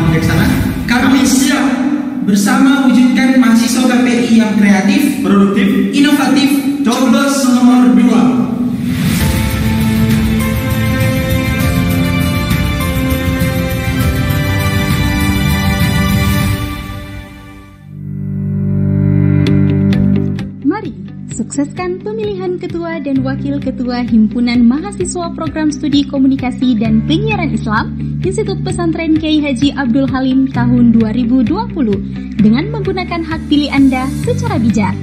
Wijaksana, kami siap bersama wujudkan mahasiswa KPI yang kreatif, produktif, inovatif, coblos nomor 2. Sukseskan pemilihan ketua dan wakil ketua Himpunan Mahasiswa Program Studi Komunikasi dan Penyiaran Islam Institut Pesantren Kiai Haji Abdul Halim tahun 2020 dengan menggunakan hak pilih Anda secara bijak.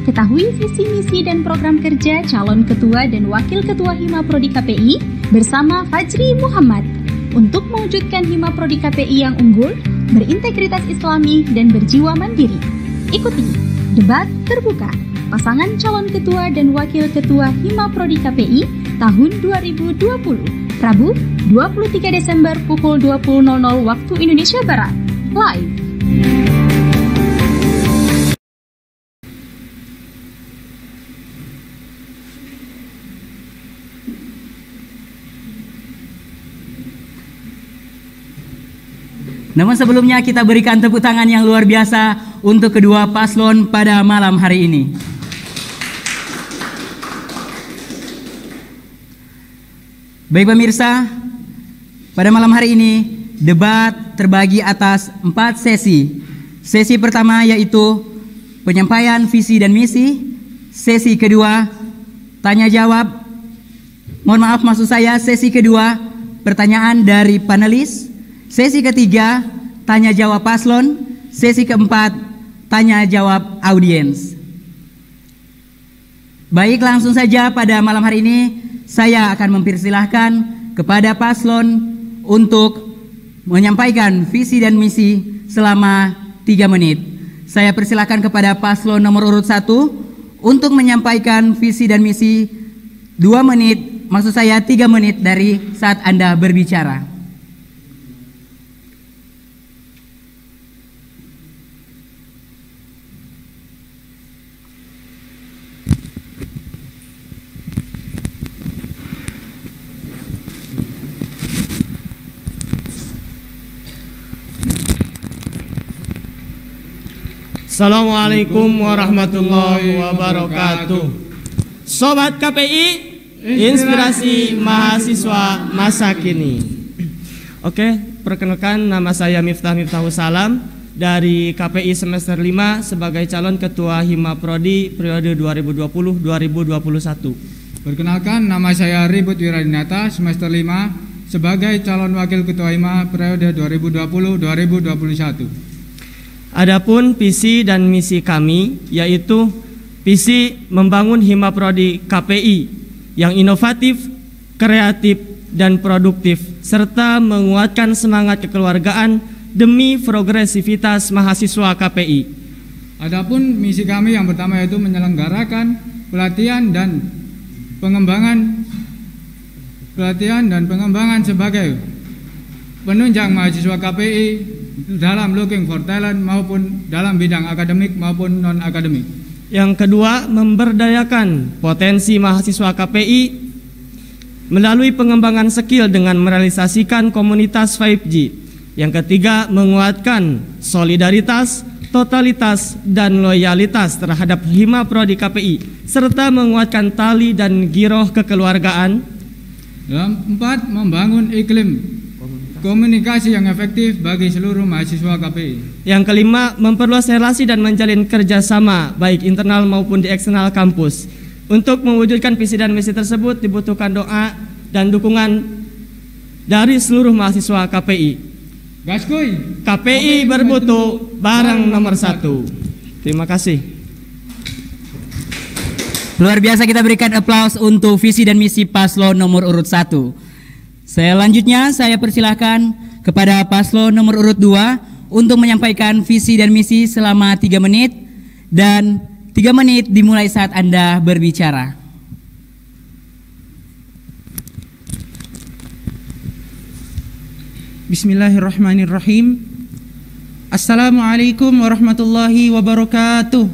Ketahui visi misi dan program kerja calon ketua dan wakil ketua Hima Prodi KPI bersama Fajri Muhammad untuk mewujudkan Hima Prodi KPI yang unggul, berintegritas Islami dan berjiwa mandiri. Ikuti debat terbuka pasangan calon ketua dan wakil ketua Hima Prodi KPI tahun 2020, Rabu 23 Desember pukul 20.00 waktu Indonesia Barat, live. Namun sebelumnya kita berikan tepuk tangan yang luar biasa untuk kedua paslon pada malam hari ini. Baik pemirsa, pada malam hari ini debat terbagi atas 4 sesi. Sesi pertama yaitu penyampaian visi dan misi. Sesi kedua tanya jawab. Sesi kedua pertanyaan dari panelis. Sesi ketiga tanya jawab paslon. Sesi keempat tanya jawab audiens. Baik, langsung saja pada malam hari ini saya akan mempersilahkan kepada paslon untuk menyampaikan visi dan misi selama 3 menit. Saya persilahkan kepada paslon nomor urut 1 untuk menyampaikan visi dan misi 2 menit, maksud saya 3 menit dari saat Anda berbicara. Assalamualaikum warahmatullahi wabarakatuh. Sobat KPI, inspirasi mahasiswa masa kini. Oke, perkenalkan nama saya Miftahul Salam dari KPI semester 5 sebagai calon ketua Hima Prodi periode 2020-2021. Perkenalkan nama saya Ribut Wiradinata semester 5 sebagai calon wakil ketua Hima periode 2020-2021. Adapun visi dan misi kami yaitu visi membangun Hima Prodi KPI yang inovatif, kreatif, dan produktif serta menguatkan semangat kekeluargaan demi progresivitas mahasiswa KPI. Adapun misi kami yang pertama yaitu menyelenggarakan pelatihan dan pengembangan sebagai penunjang mahasiswa KPI dalam looking for talent maupun dalam bidang akademik maupun non-akademik. Yang kedua, memberdayakan potensi mahasiswa KPI melalui pengembangan skill dengan merealisasikan komunitas 5G. Yang ketiga, menguatkan solidaritas, totalitas, dan loyalitas terhadap Hima Prodi KPI serta menguatkan tali dan giroh kekeluargaan. Yang 4, membangun iklim komunikasi yang efektif bagi seluruh mahasiswa KPI. Yang kelima, memperluas relasi dan menjalin kerjasama baik internal maupun di eksternal kampus. Untuk mewujudkan visi dan misi tersebut dibutuhkan doa dan dukungan dari seluruh mahasiswa KPI. Gaskuy, KPI bermutu bareng nomor 1. Terima kasih. Luar biasa, kita berikan aplaus untuk visi dan misi paslon nomor urut 1. Selanjutnya saya persilahkan kepada paslon nomor urut 2 untuk menyampaikan visi dan misi selama 3 menit dan 3 menit dimulai saat Anda berbicara. Bismillahirrahmanirrahim. Assalamualaikum warahmatullahi wabarakatuh.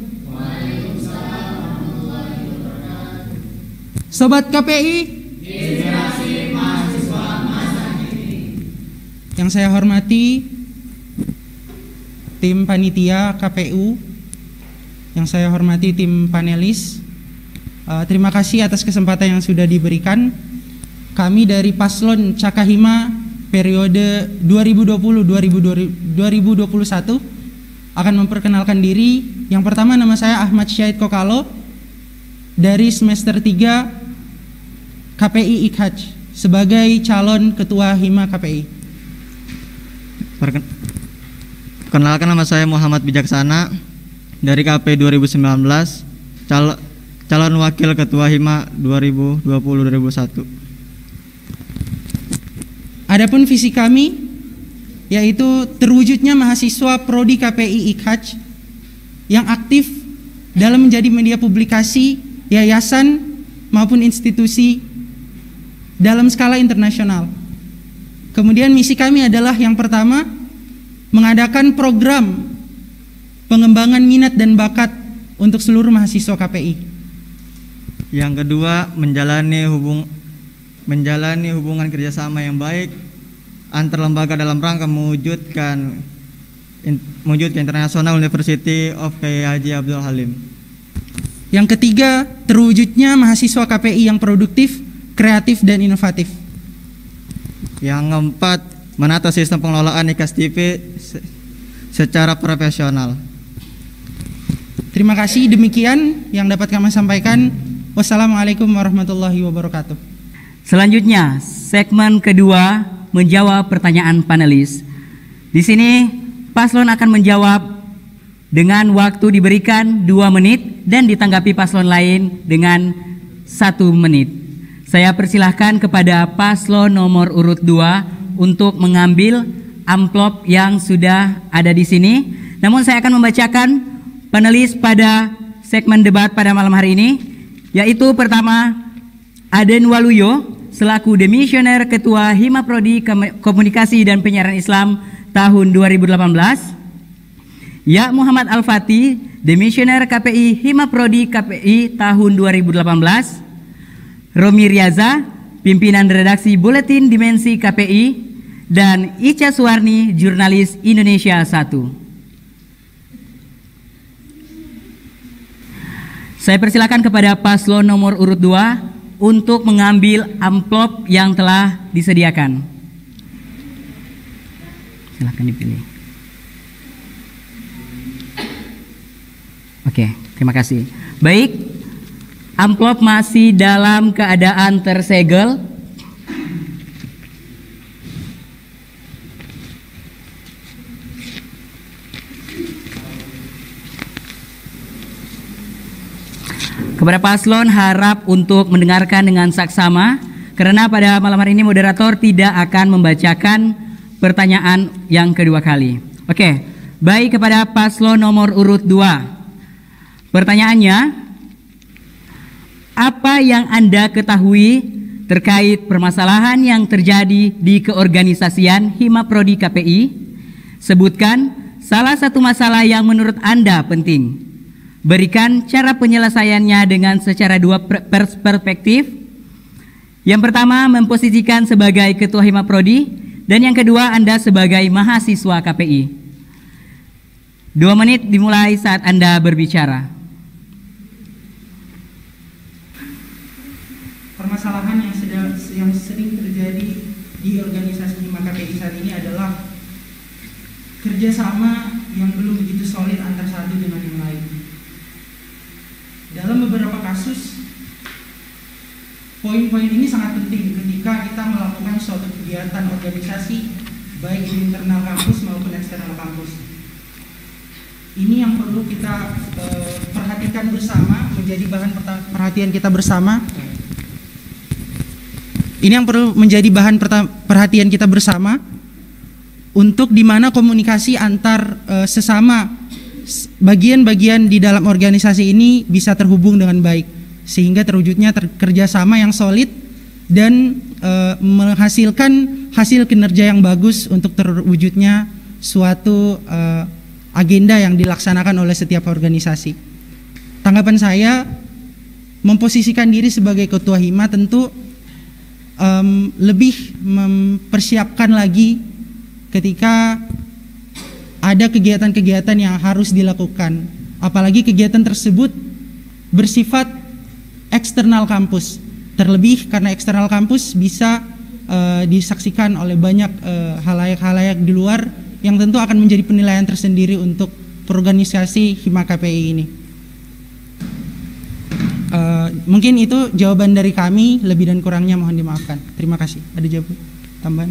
Sobat KPI, inspirasi mahasiswa masa kini. Yang saya hormati tim panitia KPU, yang saya hormati tim panelis, terima kasih atas kesempatan yang sudah diberikan. Kami dari Paslon Cakahima periode 2020-2021 akan memperkenalkan diri. Yang pertama, nama saya Ahmad Syahid Kokalo dari semester 3 KPI IKHAJ sebagai calon ketua Hima KPI. Perkenalkan, nama saya Muhammad Bijaksana dari KP 2019, calon wakil ketua Hima 2020-2021. Adapun visi kami yaitu terwujudnya mahasiswa prodi KPI IKHAJ yang aktif dalam menjadi media publikasi, yayasan maupun institusi dalam skala internasional. Kemudian misi kami adalah yang pertama, mengadakan program pengembangan minat dan bakat untuk seluruh mahasiswa KPI. Yang kedua, menjalani hubungan kerjasama yang baik antar lembaga dalam rangka mewujudkan International University of Kiai Haji Abdul Halim. Yang ketiga, terwujudnya mahasiswa KPI yang produktif, kreatif, dan inovatif. Yang keempat, menata sistem pengelolaan IKAS TV secara profesional. Terima kasih, demikian yang dapat kami sampaikan. Wassalamualaikum warahmatullahi wabarakatuh. Selanjutnya, segmen kedua, menjawab pertanyaan panelis. Di sini paslon akan menjawab dengan waktu diberikan 2 menit dan ditanggapi paslon lain dengan 1 menit. Saya persilahkan kepada paslon nomor urut 2 untuk mengambil amplop yang sudah ada di sini. Namun saya akan membacakan panelis pada segmen debat pada malam hari ini, yaitu pertama Aden Waluyo selaku Demisioner Ketua Hima Prodi Komunikasi dan Penyiaran Islam tahun 2018. Ya Muhammad Al-Fatih, Demisioner KPI Hima Prodi KPI tahun 2018. Romi Riaza, Pimpinan Redaksi Buletin Dimensi KPI, dan Ica Suwarni, Jurnalis Indonesia 1. Saya persilakan kepada paslon nomor urut 2 untuk mengambil amplop yang telah disediakan. Silakan dipilih. Oke, terima kasih. Baik, amplop masih dalam keadaan tersegel. Kepada paslon harap untuk mendengarkan dengan saksama, karena pada malam hari ini moderator tidak akan membacakan pertanyaan yang kedua kali. Oke, baik, kepada paslon nomor urut 2. Pertanyaannya, apa yang Anda ketahui terkait permasalahan yang terjadi di keorganisasian Hima Prodi KPI? Sebutkan salah satu masalah yang menurut Anda penting. Berikan cara penyelesaiannya dengan secara 2 perspektif. Yang pertama, memposisikan sebagai Ketua Hima Prodi, dan yang kedua, Anda sebagai mahasiswa KPI. 2 menit dimulai saat Anda berbicara. Permasalahan yang sering terjadi di organisasi Hima KPI saat ini adalah kerjasama yang belum begitu solid antar satu dengan yang lain. Dalam beberapa kasus, poin-poin ini sangat penting ketika kita melakukan suatu kegiatan organisasi, baik di internal kampus maupun eksternal kampus. Ini yang perlu kita perhatikan bersama, menjadi bahan perhatian kita bersama. Ini yang perlu menjadi bahan perhatian kita bersama, untuk di mana komunikasi antar sesama bagian-bagian di dalam organisasi ini bisa terhubung dengan baik, sehingga terwujudnya kerjasama yang solid dan menghasilkan hasil kinerja yang bagus untuk terwujudnya suatu agenda yang dilaksanakan oleh setiap organisasi. Tanggapan saya, memposisikan diri sebagai ketua Hima tentu lebih mempersiapkan lagi ketika ada kegiatan-kegiatan yang harus dilakukan, apalagi kegiatan tersebut bersifat eksternal kampus. Terlebih karena eksternal kampus bisa disaksikan oleh banyak halayak-halayak di luar yang tentu akan menjadi penilaian tersendiri untuk perorganisasi Hima KPI ini. Mungkin itu jawaban dari kami, lebih dan kurangnya mohon dimaafkan. Terima kasih. Ada jawaban tambahan?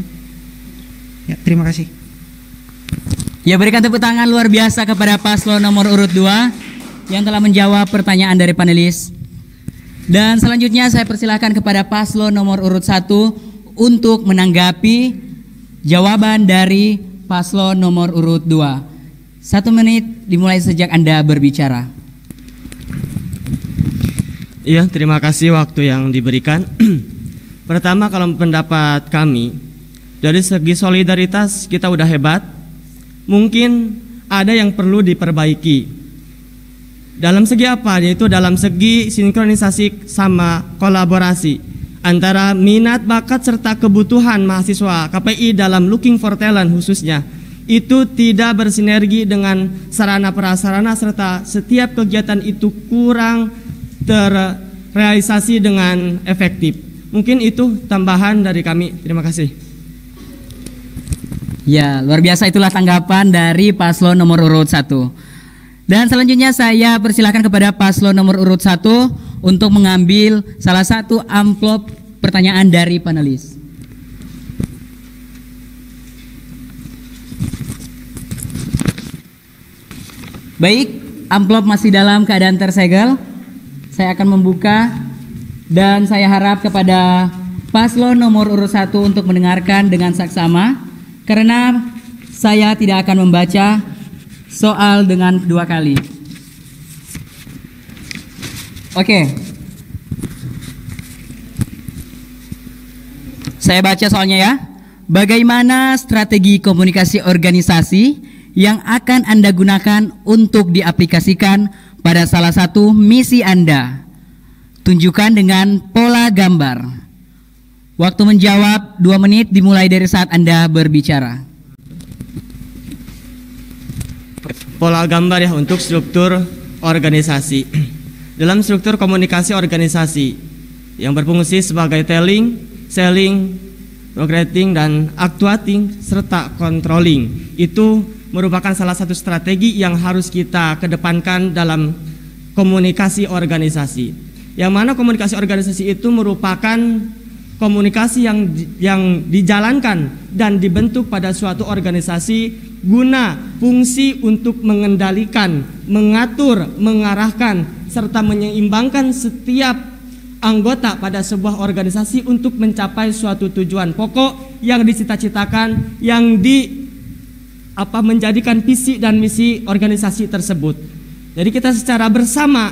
Ya, terima kasih. Ya, berikan tepuk tangan luar biasa kepada paslon nomor urut 2 yang telah menjawab pertanyaan dari panelis. Dan selanjutnya saya persilahkan kepada paslon nomor urut 1 untuk menanggapi jawaban dari paslon nomor urut 2. 1 menit dimulai sejak Anda berbicara. Iya, terima kasih waktu yang diberikan. Pertama, kalau pendapat kami, dari segi solidaritas kita udah hebat. Mungkin ada yang perlu diperbaiki. Dalam segi apa? Yaitu dalam segi sinkronisasi sama kolaborasi antara minat, bakat, serta kebutuhan mahasiswa KPI dalam looking for talent khususnya. Itu tidak bersinergi dengan sarana prasarana serta setiap kegiatan itu kurang terrealisasi dengan efektif. Mungkin itu tambahan dari kami. Terima kasih. Ya, luar biasa, itulah tanggapan dari paslon nomor urut 1. Dan selanjutnya saya persilahkan kepada paslon nomor urut 1 untuk mengambil salah satu amplop pertanyaan dari panelis. Baik, amplop masih dalam keadaan tersegel. Saya akan membuka dan saya harap kepada paslon nomor urut 1 untuk mendengarkan dengan saksama, karena saya tidak akan membaca soal dengan 2 kali. Oke. Saya baca soalnya ya. Bagaimana strategi komunikasi organisasi yang akan Anda gunakan untuk diaplikasikan pada salah satu misi Anda? Tunjukkan dengan pola gambar. Waktu menjawab 2 menit dimulai dari saat Anda berbicara. Pola gambar ya untuk struktur organisasi. Dalam struktur komunikasi organisasi yang berfungsi sebagai telling, selling, recruiting, dan actuating serta controlling, itu merupakan salah satu strategi yang harus kita kedepankan dalam komunikasi organisasi. Yang mana komunikasi organisasi itu merupakan komunikasi yang dijalankan dan dibentuk pada suatu organisasi guna fungsi untuk mengendalikan, mengatur, mengarahkan, serta menyeimbangkan setiap anggota pada sebuah organisasi untuk mencapai suatu tujuan pokok yang dicita-citakan, yang menjadikan visi dan misi organisasi tersebut. Jadi kita secara bersama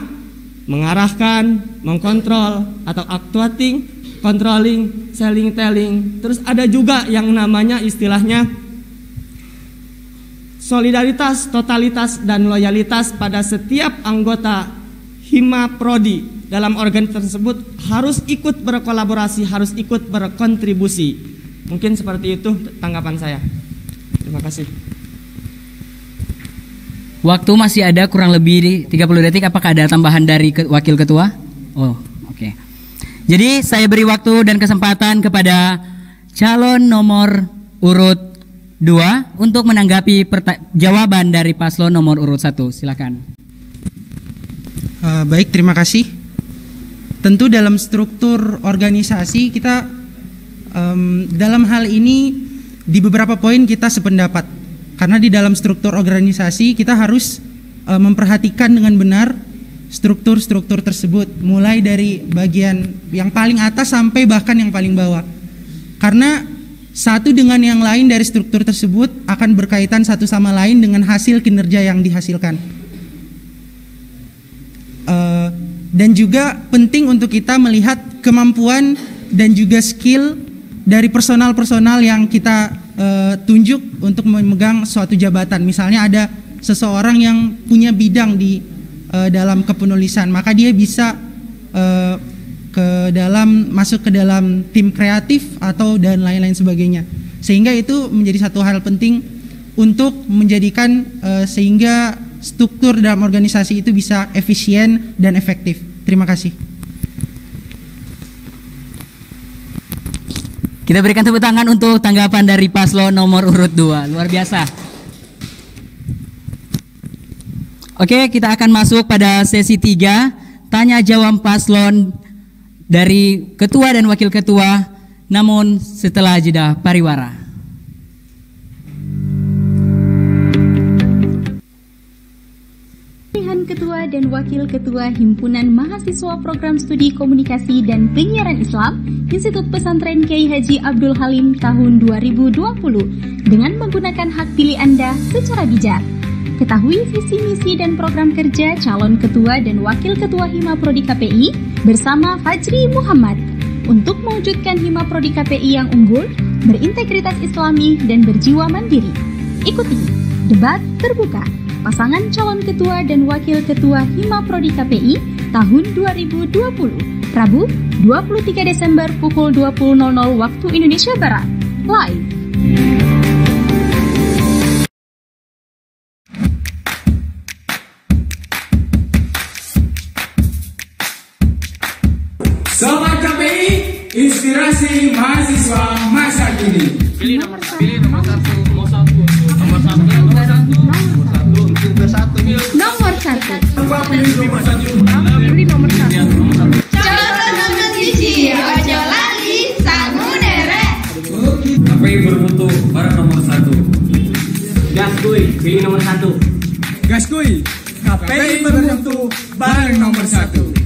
mengarahkan, mengkontrol atau actuating, controlling, selling, telling. Terus ada juga yang namanya istilahnya solidaritas, totalitas, dan loyalitas pada setiap anggota Hima Prodi dalam organisasi tersebut harus ikut berkolaborasi, harus ikut berkontribusi. Mungkin seperti itu tanggapan saya. Terima kasih. Waktu masih ada kurang lebih 30 detik. Apakah ada tambahan dari wakil ketua? Oh, oke. Jadi saya beri waktu dan kesempatan kepada calon nomor urut 2 untuk menanggapi jawaban dari paslon nomor urut 1. Silakan. Baik, terima kasih. Tentu dalam struktur organisasi kita dalam hal ini di beberapa poin kita sependapat. Karena di dalam struktur organisasi kita harus memperhatikan dengan benar struktur-struktur tersebut, mulai dari bagian yang paling atas sampai bahkan yang paling bawah. Karena satu dengan yang lain dari struktur tersebut akan berkaitan satu sama lain dengan hasil kinerja yang dihasilkan. Dan juga penting untuk kita melihat kemampuan dan juga skill dari personal-personal yang kita tunjuk untuk memegang suatu jabatan. Misalnya ada seseorang yang punya bidang di dalam kepenulisan, maka dia bisa masuk ke dalam tim kreatif atau dan lain-lain sebagainya. Sehingga itu menjadi satu hal penting untuk menjadikan sehingga struktur dalam organisasi itu bisa efisien dan efektif. Terima kasih. Kita berikan tepuk tangan untuk tanggapan dari paslon nomor urut 2. Luar biasa. Oke, kita akan masuk pada sesi 3, tanya jawab paslon dari ketua dan wakil ketua, namun setelah jeda pariwara. Ketua dan Wakil Ketua Himpunan Mahasiswa Program Studi Komunikasi dan Penyiaran Islam Institut Pesantren Kiai Haji Abdul Halim tahun 2020 dengan menggunakan hak pilih Anda secara bijak. Ketahui visi misi dan program kerja calon ketua dan wakil ketua Hima Prodi KPI bersama Fajri Muhammad untuk mewujudkan Hima Prodi KPI yang unggul, berintegritas Islami dan berjiwa mandiri. Ikuti debat terbuka pasangan calon ketua dan wakil ketua Hima Prodi KPI tahun 2020, Rabu 23 Desember pukul 20.00 waktu Indonesia Barat, live. Sobat KPI, inspirasi mahasiswa masa kini. Pilih nomor satu. Calon nomor siji, ojo lali sangu derek. KPI bermutu barang nomor 1. Gaskui, pilih nomor 1. Gaskui, KPI bermutu barang nomor 1.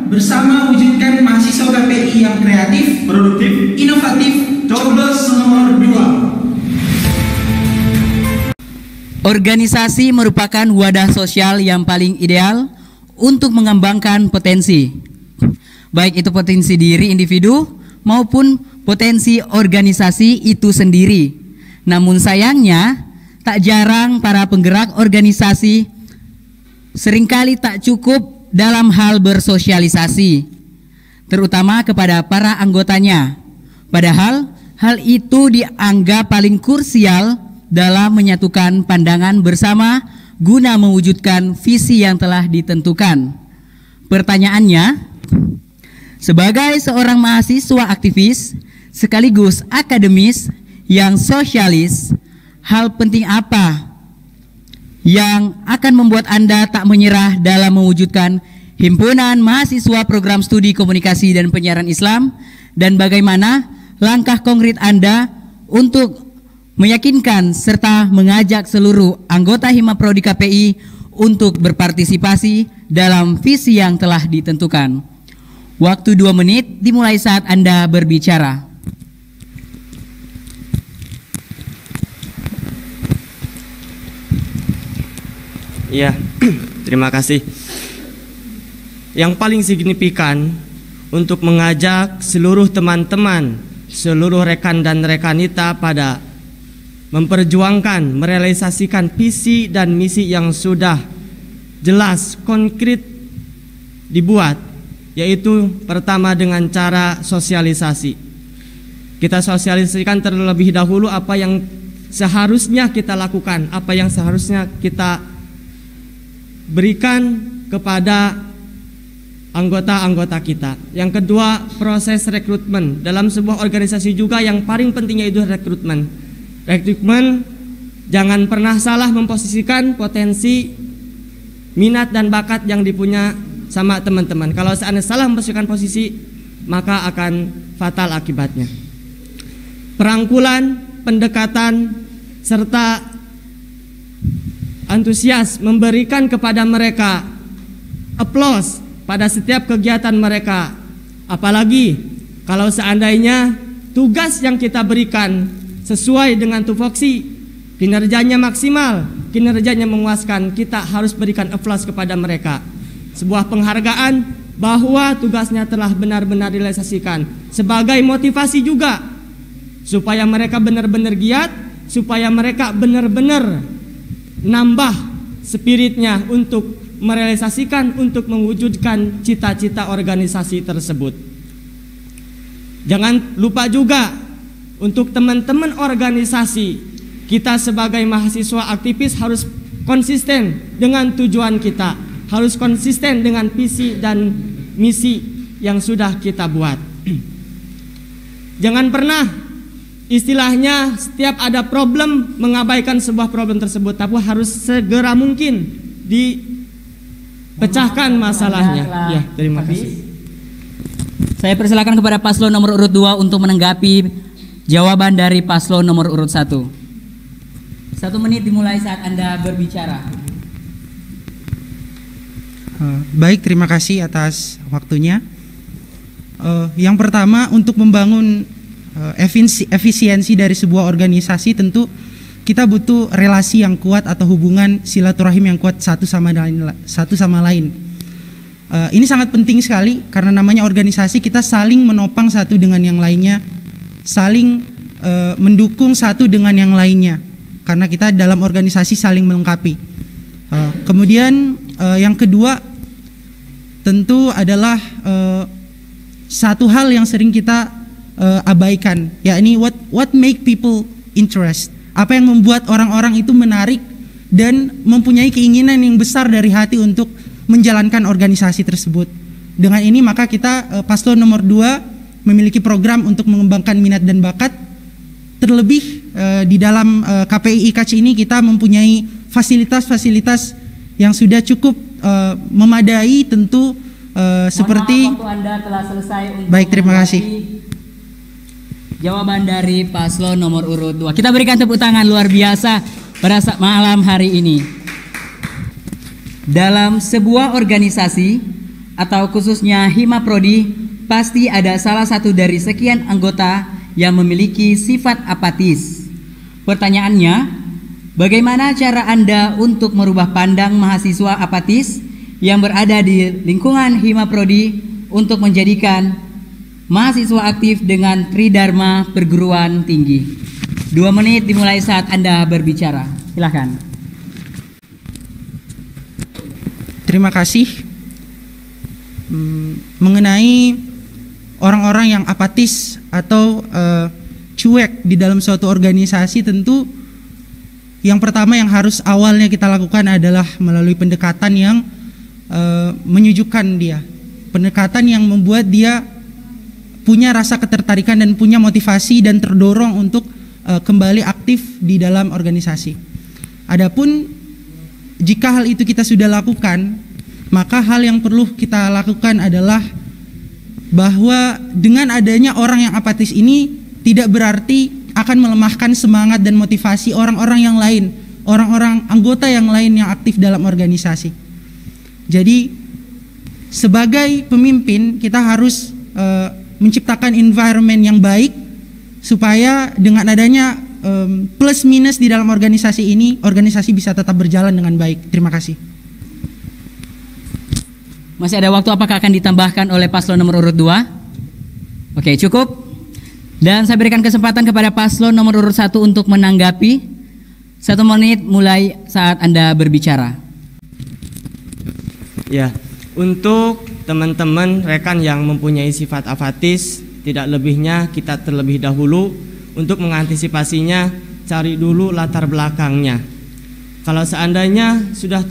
Bersama wujudkan mahasiswa KPI yang kreatif, produktif, inovatif, coblos nomor 2. Organisasi merupakan wadah sosial yang paling ideal untuk mengembangkan potensi, baik itu potensi diri individu maupun potensi organisasi itu sendiri. Namun sayangnya, tak jarang para penggerak organisasi seringkali tak cukup dalam hal bersosialisasi, terutama kepada para anggotanya. Padahal hal itu dianggap paling krusial dalam menyatukan pandangan bersama guna mewujudkan visi yang telah ditentukan. Pertanyaannya, sebagai seorang mahasiswa aktivis sekaligus akademis yang sosialis, hal penting apa yang akan membuat Anda tak menyerah dalam mewujudkan Himpunan Mahasiswa Program Studi Komunikasi dan Penyiaran Islam, dan bagaimana langkah konkret Anda untuk meyakinkan serta mengajak seluruh anggota Hima Prodi KPI untuk berpartisipasi dalam visi yang telah ditentukan. Waktu 2 menit dimulai saat Anda berbicara. Ya, terima kasih. Yang paling signifikan untuk mengajak seluruh teman-teman, seluruh rekan dan rekanita pada memperjuangkan, merealisasikan visi dan misi yang sudah jelas, konkret dibuat, yaitu pertama dengan cara sosialisasi. Kita sosialisasikan terlebih dahulu apa yang seharusnya kita lakukan, apa yang seharusnya kita berikan kepada anggota-anggota kita. Yang kedua, proses rekrutmen. Dalam sebuah organisasi juga yang paling pentingnya itu rekrutmen. Rekrutmen, jangan pernah salah memposisikan potensi, minat dan bakat yang dipunya sama teman-teman. Kalau seandainya salah memposisikan posisi, maka akan fatal akibatnya. Perangkulan, pendekatan, serta antusias memberikan kepada mereka aplaus pada setiap kegiatan mereka. Apalagi kalau seandainya tugas yang kita berikan sesuai dengan tupoksi, kinerjanya maksimal, kinerjanya memuaskan, kita harus berikan aplaus kepada mereka. Sebuah penghargaan bahwa tugasnya telah benar-benar direalisasikan, sebagai motivasi juga supaya mereka benar-benar giat, supaya mereka benar-benar nambah spiritnya untuk merealisasikan, untuk mewujudkan cita-cita organisasi tersebut. Jangan lupa juga untuk teman-teman organisasi, kita sebagai mahasiswa aktivis harus konsisten dengan tujuan kita, harus konsisten dengan visi dan misi yang sudah kita buat. Jangan pernah istilahnya setiap ada problem mengabaikan sebuah problem tersebut, tapi harus segera mungkin dipecahkan masalahnya. Ya, terima kasih. Saya persilakan kepada paslon nomor urut 2 untuk menanggapi jawaban dari paslon nomor urut 1. 1 menit dimulai saat Anda berbicara. Baik, terima kasih atas waktunya. Yang pertama, untuk membangun efisiensi dari sebuah organisasi, tentu kita butuh relasi yang kuat atau hubungan silaturahim yang kuat satu sama lain. Ini sangat penting sekali karena namanya organisasi, kita saling menopang satu dengan yang lainnya, saling mendukung satu dengan yang lainnya, karena kita dalam organisasi saling melengkapi. Kemudian yang kedua tentu adalah satu hal yang sering kita abaikan, yakni what make people interest. Apa yang membuat orang-orang itu menarik dan mempunyai keinginan yang besar dari hati untuk menjalankan organisasi tersebut. Dengan ini maka kita paslon nomor 2 memiliki program untuk mengembangkan minat dan bakat. Terlebih di dalam KPI IKAC ini kita mempunyai fasilitas-fasilitas yang sudah cukup memadai, tentu seperti waktu Anda telah selesai untuk baik, terima kasih. Jawaban dari paslon nomor urut 2. Kita berikan tepuk tangan luar biasa pada malam hari ini. Dalam sebuah organisasi atau khususnya Hima Prodi, pasti ada salah satu dari sekian anggota yang memiliki sifat apatis. Pertanyaannya, bagaimana cara Anda untuk merubah pandang mahasiswa apatis yang berada di lingkungan Hima Prodi untuk menjadikan mahasiswa aktif dengan Tridharma Perguruan Tinggi? 2 menit dimulai saat Anda berbicara. Silakan. Terima kasih. Mengenai orang-orang yang apatis atau cuek di dalam suatu organisasi, tentu yang pertama yang harus awalnya kita lakukan adalah melalui pendekatan yang menyejukkan dia, pendekatan yang membuat dia punya rasa ketertarikan dan punya motivasi dan terdorong untuk kembali aktif di dalam organisasi. Adapun jika hal itu kita sudah lakukan, maka hal yang perlu kita lakukan adalah bahwa dengan adanya orang yang apatis ini tidak berarti akan melemahkan semangat dan motivasi orang-orang yang lain, orang-orang anggota yang lain yang aktif dalam organisasi. Jadi sebagai pemimpin kita harus menciptakan environment yang baik supaya dengan adanya plus minus di dalam organisasi ini, organisasi bisa tetap berjalan dengan baik. Terima kasih. Masih ada waktu, apakah akan ditambahkan oleh paslon nomor urut 2? Oke, cukup. Dan saya berikan kesempatan kepada paslon nomor urut 1 untuk menanggapi. 1 menit mulai saat Anda berbicara. Ya, untuk teman-teman rekan yang mempunyai sifat apatis, tidak lebihnya kita terlebih dahulu untuk mengantisipasinya, cari dulu latar belakangnya. Kalau seandainya sudah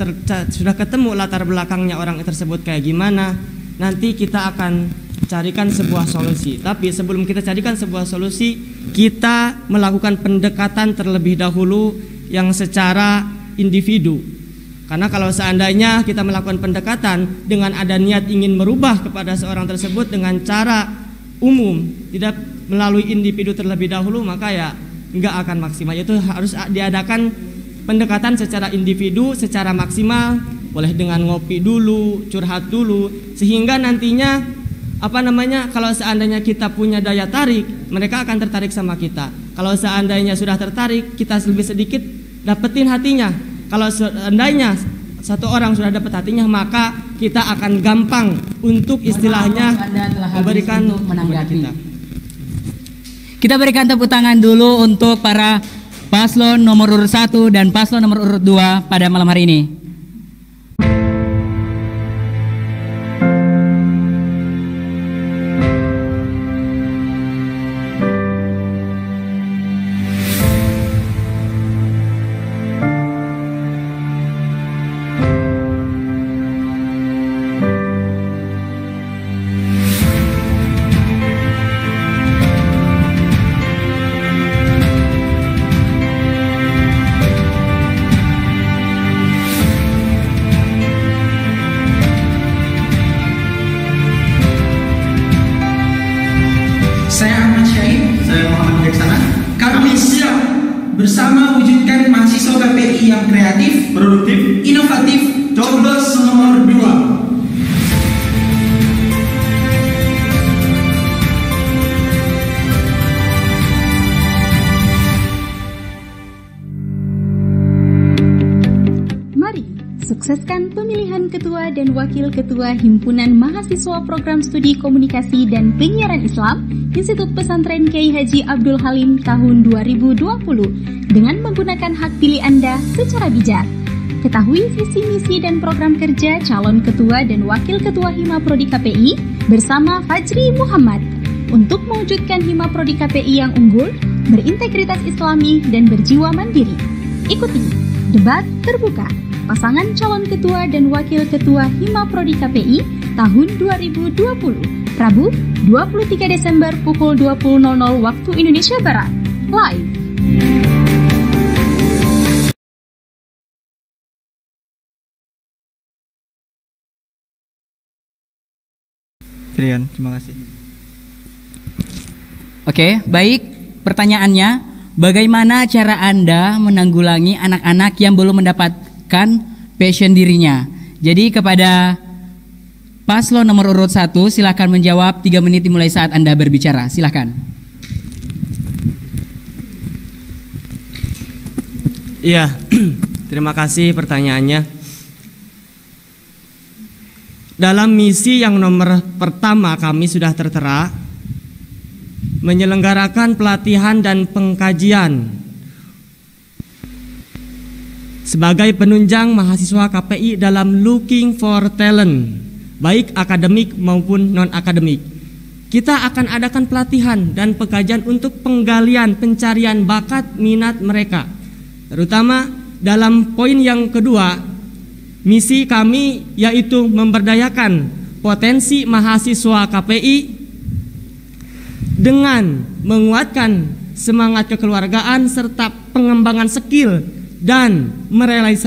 ketemu latar belakangnya orang tersebut kayak gimana, nanti kita akan carikan sebuah solusi. Tapi sebelum kita carikan sebuah solusi, kita melakukan pendekatan terlebih dahulu yang secara individu. Karena kalau seandainya kita melakukan pendekatan dengan ada niat ingin merubah kepada seorang tersebut dengan cara umum, tidak melalui individu terlebih dahulu, maka ya nggak akan maksimal. Itu harus diadakan pendekatan secara individu, secara maksimal, boleh dengan ngopi dulu, curhat dulu, sehingga nantinya kalau seandainya kita punya daya tarik, mereka akan tertarik sama kita. Kalau seandainya sudah tertarik, kita lebih sedikit dapetin hatinya. Kalau seandainya satu orang sudah dapat hatinya, maka kita akan gampang untuk istilahnya memberikan menanggapi. Kita berikan tepuk tangan dulu untuk para paslon nomor urut 1 dan paslon nomor urut 2 pada malam hari ini. Bersama wujudkan mahasiswa KPI yang kreatif, produktif, inovatif, coblos nomor 2. Sukseskan pemilihan ketua dan wakil ketua Himpunan Mahasiswa Program Studi Komunikasi dan Penyiaran Islam Institut Pesantren Kiai Haji Abdul Halim tahun 2020 dengan menggunakan hak pilih Anda secara bijak. Ketahui visi misi dan program kerja calon ketua dan wakil ketua Hima Prodi KPI bersama Fajri Muhammad untuk mewujudkan Hima Prodi KPI yang unggul, berintegritas Islami dan berjiwa mandiri. Ikuti debat terbuka pasangan calon ketua dan wakil ketua Hima Prodi KPI tahun 2020, Rabu 23 Desember pukul 20.00 waktu Indonesia Barat, live. Rian, terima kasih. Oke, baik. Pertanyaannya, bagaimana cara Anda menanggulangi anak-anak yang belum mendapatkan passion dirinya? Jadi kepada paslon nomor urut 1 silakan menjawab 3 menit dimulai saat Anda berbicara. Silakan. Iya, terima kasih pertanyaannya. Dalam misi yang nomor pertama kami sudah tertera menyelenggarakan pelatihan dan pengkajian sebagai penunjang mahasiswa KPI dalam looking for talent, baik akademik maupun non-akademik. Kita akan adakan pelatihan dan pengkajian untuk penggalian, pencarian bakat minat mereka. Terutama dalam poin yang kedua, misi kami yaitu memberdayakan potensi mahasiswa KPI dengan menguatkan semangat kekeluargaan serta pengembangan skill dan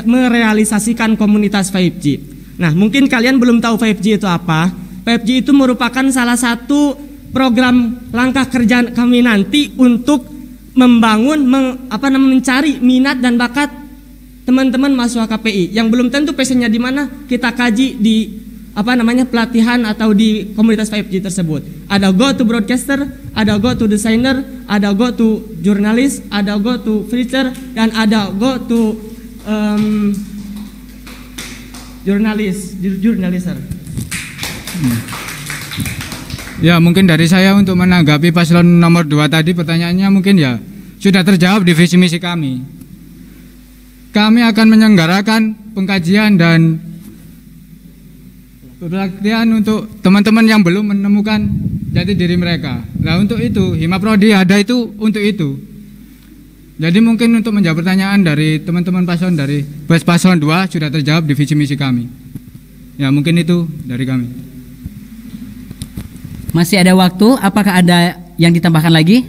merealisasikan komunitas 5G. Nah, mungkin kalian belum tahu 5G itu apa. 5G itu merupakan salah satu program langkah kerja kami nanti untuk membangun, mencari minat dan bakat teman-teman mahasiswa KPI yang belum tentu passionnya di mana, kita kaji di pelatihan atau di komunitas 5G tersebut. Ada go to broadcaster, ada go to designer, ada go to jurnalis, ada go to preacher, dan ada go to jurnalister. Ya, mungkin dari saya untuk menanggapi paslon nomor 2 tadi, pertanyaannya mungkin ya sudah terjawab di visi misi kami. Kami akan menyelenggarakan pengkajian dan pelatihan untuk teman-teman yang belum menemukan jati diri mereka. Nah, untuk itu Hima Prodi ada itu untuk itu. Jadi mungkin untuk menjawab pertanyaan dari teman-teman paslon dari paslon 2 sudah terjawab di visi misi kami. Ya, mungkin itu dari kami. Masih ada waktu, apakah ada yang ditambahkan lagi?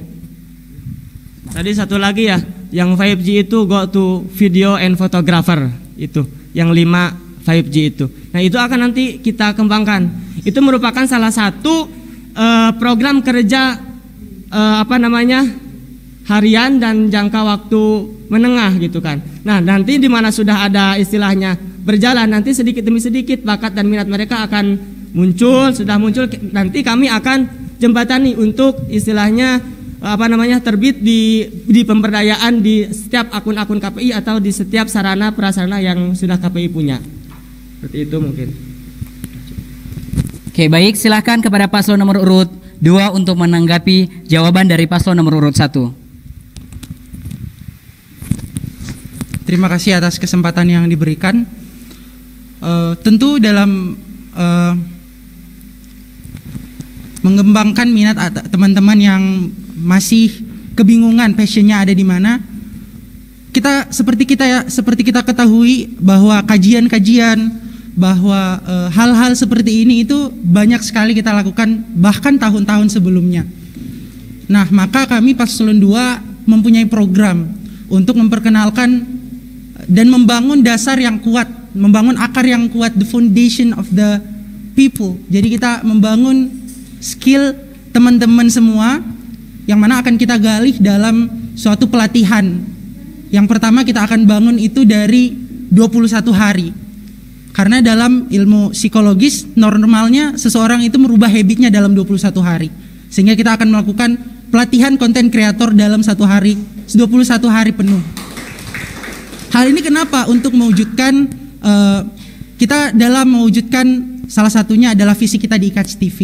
Tadi satu lagi ya, yang 5G itu go to video and photographer, itu yang 5 5G itu. Nah, itu akan nanti kita kembangkan. Itu merupakan salah satu program kerja harian dan jangka waktu menengah gitu kan. Nah, nanti di mana sudah ada istilahnya berjalan, nanti sedikit demi sedikit bakat dan minat mereka akan muncul, sudah muncul, nanti kami akan jembatani untuk istilahnya terbit di pemberdayaan di setiap akun-akun KPI atau di setiap sarana prasarana yang sudah KPI punya. Seperti itu mungkin. Oke, baik, silahkan kepada paslon nomor urut 2 untuk menanggapi jawaban dari paslon nomor urut 1. Terima kasih atas kesempatan yang diberikan. Tentu dalam mengembangkan minat teman-teman yang masih kebingungan passionnya ada di mana, seperti kita ketahui bahwa kajian-kajian bahwa hal-hal seperti ini itu banyak sekali kita lakukan bahkan tahun-tahun sebelumnya. Nah, maka kami paslon 2 mempunyai program untuk memperkenalkan dan membangun dasar yang kuat, membangun akar yang kuat, the foundation of the people. Jadi kita membangun skill teman-teman semua yang mana akan kita gali dalam suatu pelatihan. Yang pertama kita akan bangun itu dari 21 hari. Karena dalam ilmu psikologis normalnya seseorang itu merubah habitnya dalam 21 hari. Sehingga kita akan melakukan pelatihan konten kreator dalam 1 hari, 21 hari penuh. Hal ini kenapa? Untuk mewujudkan kita dalam mewujudkan salah satunya adalah visi kita di IKAJ TV.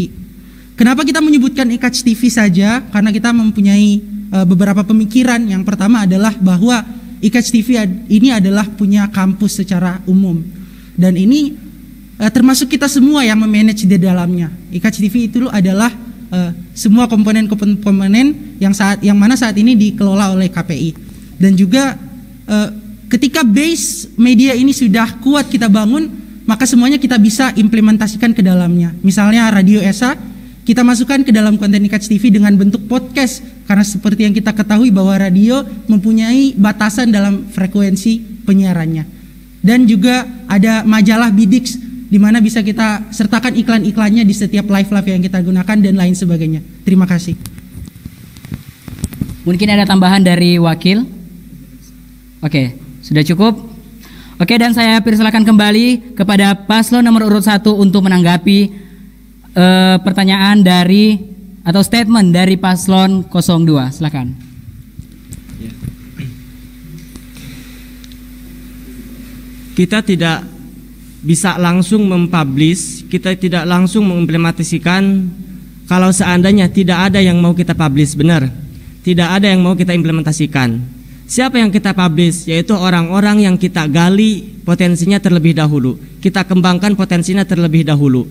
Kenapa kita menyebutkan IKAJ TV saja? Karena kita mempunyai beberapa pemikiran. Yang pertama adalah bahwa IKAJ TV ini adalah punya kampus secara umum. Dan ini termasuk kita semua yang memanage di dalamnya. IKAJ TV itu adalah semua komponen-komponen yang mana saat ini dikelola oleh KPI. Dan juga ketika base media ini sudah kuat kita bangun, maka semuanya kita bisa implementasikan ke dalamnya. Misalnya Radio ESA, kita masukkan ke dalam konten IKAJ TV dengan bentuk podcast. Karena seperti yang kita ketahui bahwa radio mempunyai batasan dalam frekuensi penyiarannya. Dan juga ada majalah Bidix, di mana bisa kita sertakan iklan-iklannya di setiap live-live yang kita gunakan dan lain sebagainya. Terima kasih. Mungkin ada tambahan dari wakil? Oke. Sudah cukup? Oke, dan saya persilakan kembali kepada paslon nomor urut 1 untuk menanggapi pertanyaan dari atau statement dari paslon 02. Silakan. Kita tidak bisa langsung mempublish, kita tidak langsung mengimplementasikan kalau seandainya tidak ada yang mau kita publish, benar. Tidak ada yang mau kita implementasikan. Siapa yang kita publish? Yaitu orang-orang yang kita gali potensinya terlebih dahulu. Kita kembangkan potensinya terlebih dahulu.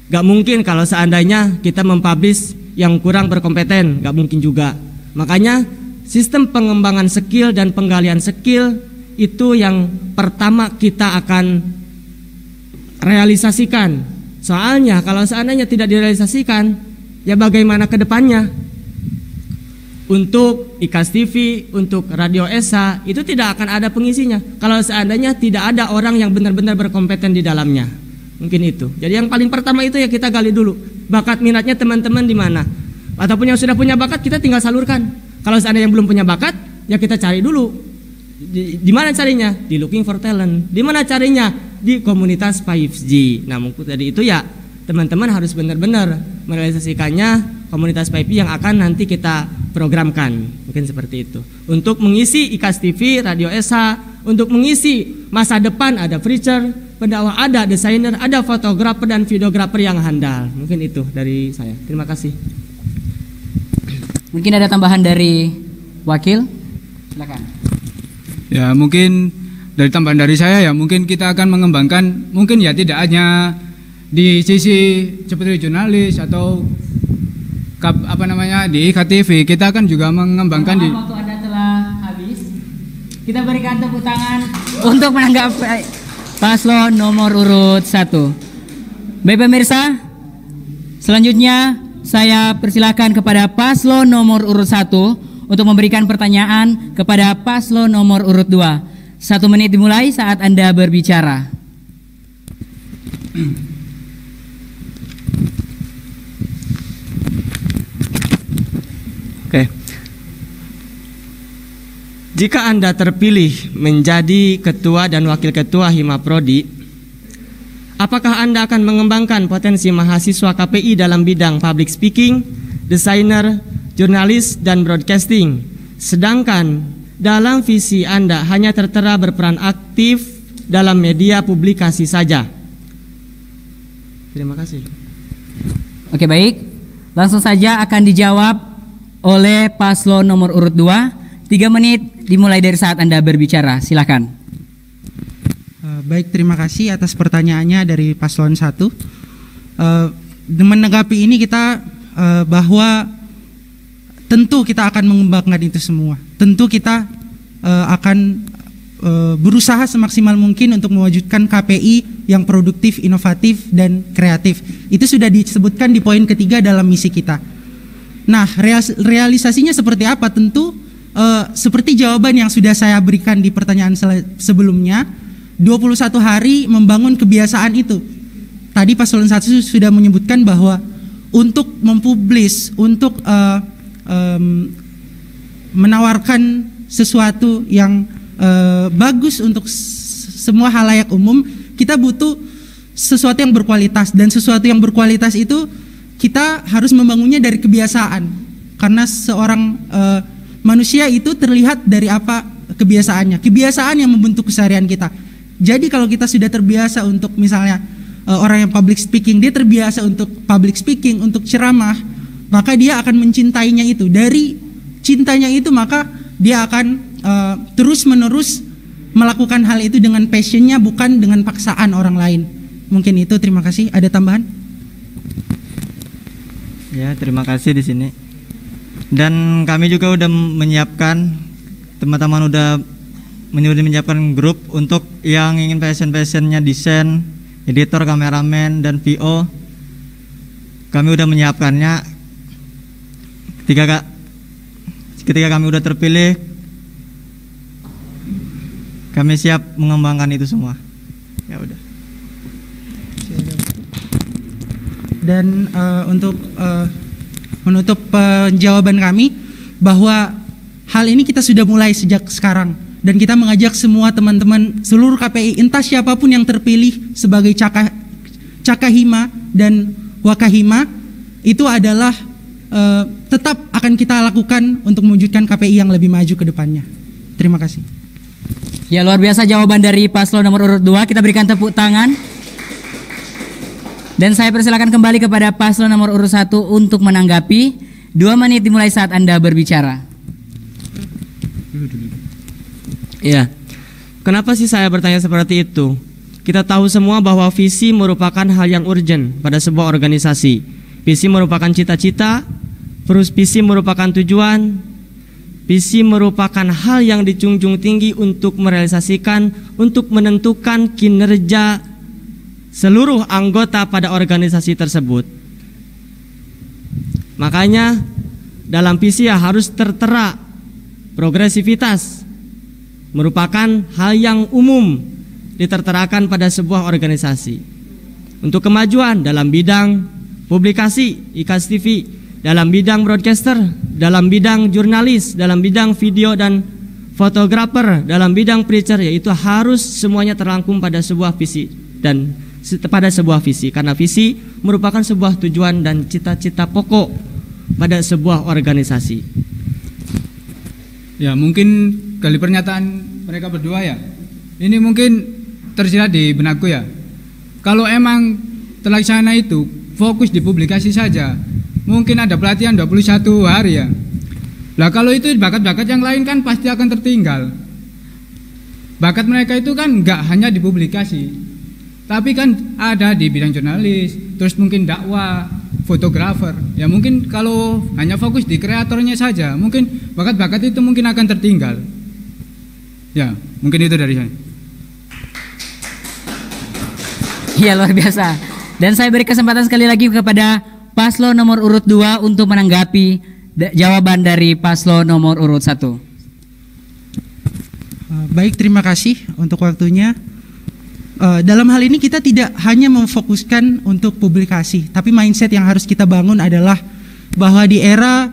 Gak mungkin kalau seandainya kita mempublish yang kurang berkompeten, gak mungkin juga. Makanya sistem pengembangan skill dan penggalian skill itu yang pertama kita akan realisasikan. Soalnya kalau seandainya tidak direalisasikan, ya bagaimana ke depannya? Untuk IKAJ TV, untuk Radio ESA, itu tidak akan ada pengisinya kalau seandainya tidak ada orang yang benar-benar berkompeten di dalamnya. Mungkin itu. Jadi yang paling pertama itu ya kita gali dulu bakat minatnya teman-teman di mana. Ataupun yang sudah punya bakat kita tinggal salurkan. Kalau seandainya yang belum punya bakat, ya kita cari dulu. Di mana carinya? Di Looking for Talent. Di mana carinya? Di komunitas 5G. Nah, mungkin tadi itu ya teman-teman harus benar-benar merealisasikannya komunitas 5G yang akan nanti kita programkan. Mungkin seperti itu. Untuk mengisi IKAJ TV, Radio ESA, untuk mengisi masa depan ada preacher, pendakwah, ada desainer, ada fotografer dan videografer yang handal. Mungkin itu dari saya. Terima kasih. Mungkin ada tambahan dari wakil? Silakan. Ya, mungkin dari tambahan dari saya ya, mungkin kita akan mengembangkan, mungkin ya tidak hanya di sisi seperti jurnalis atau di IKAJ TV, kita akan juga mengembangkan di waktu Anda telah habis. Kita berikan tepuk tangan untuk menanggapi paslon nomor urut 1. Baik pemirsa, selanjutnya saya persilakan kepada paslon nomor urut 1 untuk memberikan pertanyaan kepada paslon nomor urut 2. 1 menit dimulai saat Anda berbicara. Oke. Jika Anda terpilih menjadi ketua dan wakil ketua Hima Prodi, apakah Anda akan mengembangkan potensi mahasiswa KPI dalam bidang public speaking, desainer, jurnalis, dan broadcasting? Sedangkan dalam visi Anda hanya tertera berperan aktif dalam media publikasi saja. Terima kasih. Oke, baik. Langsung saja akan dijawab oleh paslon nomor urut 2. 3 menit dimulai dari saat Anda berbicara. Silakan. Baik, terima kasih atas pertanyaannya dari paslon 1. Menanggapi ini kita bahwa tentu kita akan mengembangkan itu semua. Tentu kita akan berusaha semaksimal mungkin untuk mewujudkan KPI yang produktif, inovatif, dan kreatif. Itu sudah disebutkan di poin ketiga dalam misi kita. Nah, realisasinya seperti apa? Tentu seperti jawaban yang sudah saya berikan di pertanyaan sebelumnya, 21 hari membangun kebiasaan itu. Tadi paslon 1 sudah menyebutkan bahwa untuk mempublis, untuk menawarkan sesuatu yang bagus untuk semua halayak umum, kita butuh sesuatu yang berkualitas, dan sesuatu yang berkualitas itu kita harus membangunnya dari kebiasaan, karena seorang manusia itu terlihat dari apa kebiasaannya. Kebiasaan yang membentuk keseharian kita. Jadi kalau kita sudah terbiasa untuk misalnya orang yang public speaking, dia terbiasa untuk public speaking, untuk ceramah, maka dia akan mencintainya itu. Dari cintanya itu maka dia akan terus menerus melakukan hal itu dengan passionnya, bukan dengan paksaan orang lain. Mungkin itu. Terima kasih. Ada tambahan? Ya, terima kasih di sini. Dan kami juga udah menyiapkan, teman-teman udah menyiapkan grup untuk yang ingin passionnya desain, editor, kameramen, dan VO. Kami udah menyiapkannya. Ketika kami udah terpilih, kami siap mengembangkan itu semua. Ya udah. Dan untuk menutup jawaban kami, bahwa hal ini kita sudah mulai sejak sekarang, dan kita mengajak semua teman-teman seluruh KPI, entah siapapun yang terpilih sebagai Cakahima dan Wakahima, itu adalah tetap akan kita lakukan untuk mewujudkan KPI yang lebih maju ke depannya. Terima kasih. Ya, luar biasa jawaban dari paslon nomor urut 2. Kita berikan tepuk tangan. Dan saya persilakan kembali kepada paslon nomor urut 1 untuk menanggapi. 2 menit dimulai saat Anda berbicara. Iya. Kenapa sih saya bertanya seperti itu? Kita tahu semua bahwa visi merupakan hal yang urgent pada sebuah organisasi. Visi merupakan cita-cita, visi merupakan tujuan, visi merupakan hal yang dijunjung tinggi untuk merealisasikan, untuk menentukan kinerja seluruh anggota pada organisasi tersebut. Makanya dalam visi harus tertera progresivitas, merupakan hal yang umum diterterakan pada sebuah organisasi. Untuk kemajuan dalam bidang publikasi, IKAS TV, dalam bidang broadcaster, dalam bidang jurnalis, dalam bidang video dan fotografer, dalam bidang preacher, yaitu harus semuanya terangkum pada sebuah visi dan pada sebuah visi, karena visi merupakan sebuah tujuan dan cita-cita pokok pada sebuah organisasi. Ya, mungkin kali pernyataan mereka berdua ya, ini mungkin tersirat di benakku ya. Kalau emang terlaksana itu fokus di publikasi saja, mungkin ada pelatihan 21 hari ya. Lah kalau itu bakat-bakat yang lain kan pasti akan tertinggal. Bakat mereka itu kan nggak hanya di publikasi, tapi kan ada di bidang jurnalis, terus mungkin dakwah, fotografer. Ya mungkin kalau hanya fokus di kreatornya saja, mungkin bakat-bakat itu mungkin akan tertinggal. Ya, mungkin itu dari saya. Ya, luar biasa. Dan saya beri kesempatan sekali lagi kepada paslon nomor urut 2 untuk menanggapi jawaban dari paslon nomor urut 1. Baik, terima kasih untuk waktunya. Dalam hal ini kita tidak hanya memfokuskan untuk publikasi, tapi mindset yang harus kita bangun adalah bahwa di era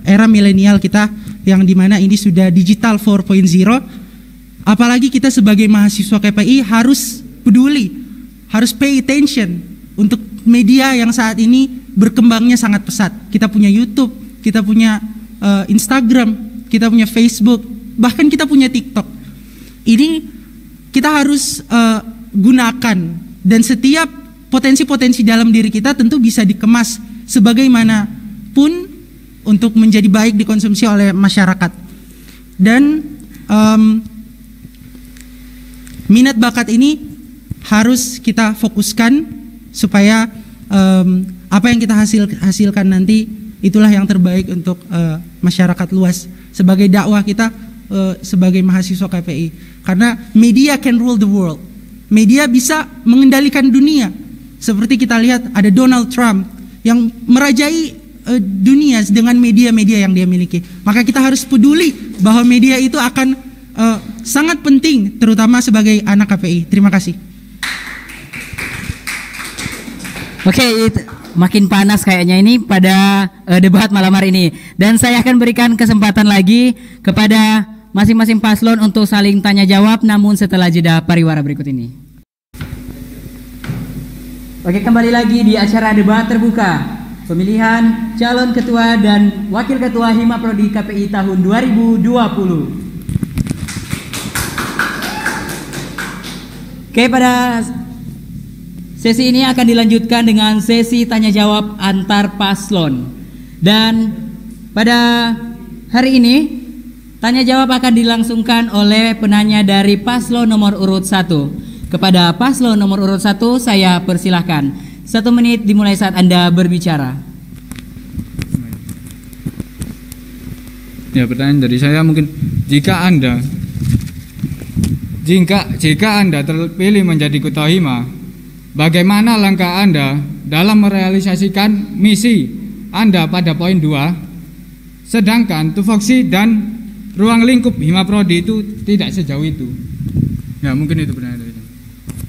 era milenial kita yang dimana ini sudah digital 4.0. Apalagi kita sebagai mahasiswa KPI harus peduli, harus pay attention untuk media yang saat ini berkembangnya sangat pesat. Kita punya YouTube, kita punya Instagram, kita punya Facebook, bahkan kita punya TikTok. Ini kita harus gunakan, dan setiap potensi-potensi dalam diri kita tentu bisa dikemas sebagaimanapun untuk menjadi baik dikonsumsi oleh masyarakat. Dan minat bakat ini harus kita fokuskan supaya apa yang kita hasilkan nanti itulah yang terbaik untuk masyarakat luas sebagai dakwah kita sebagai mahasiswa KPI. Karena media can rule the world. Media bisa mengendalikan dunia. Seperti kita lihat ada Donald Trump yang merajai dunia dengan media-media yang dia miliki. Maka kita harus peduli bahwa media itu akan sangat penting, terutama sebagai anak KPI. Terima kasih. Oke, makin panas kayaknya ini pada debat malam hari ini. Dan saya akan berikan kesempatan lagi kepada masing-masing paslon untuk saling tanya jawab, namun setelah jeda pariwara berikut ini. Oke, kembali lagi di acara debat terbuka pemilihan calon ketua dan wakil ketua Hima Prodi KPI tahun 2020. Oke, pada sesi ini akan dilanjutkan dengan sesi tanya jawab antar paslon. Dan pada hari ini tanya jawab akan dilangsungkan oleh penanya dari paslon nomor urut 1. Kepada paslon nomor urut 1 saya persilahkan. 1 menit dimulai saat Anda berbicara. Ya, pertanyaan dari saya mungkin jika Anda terpilih menjadi ketua Hima, bagaimana langkah Anda dalam merealisasikan misi Anda pada poin 2, sedangkan tupoksi dan ruang lingkup Hima Prodi itu tidak sejauh itu? Ya, mungkin itu pertanyaan dari saya.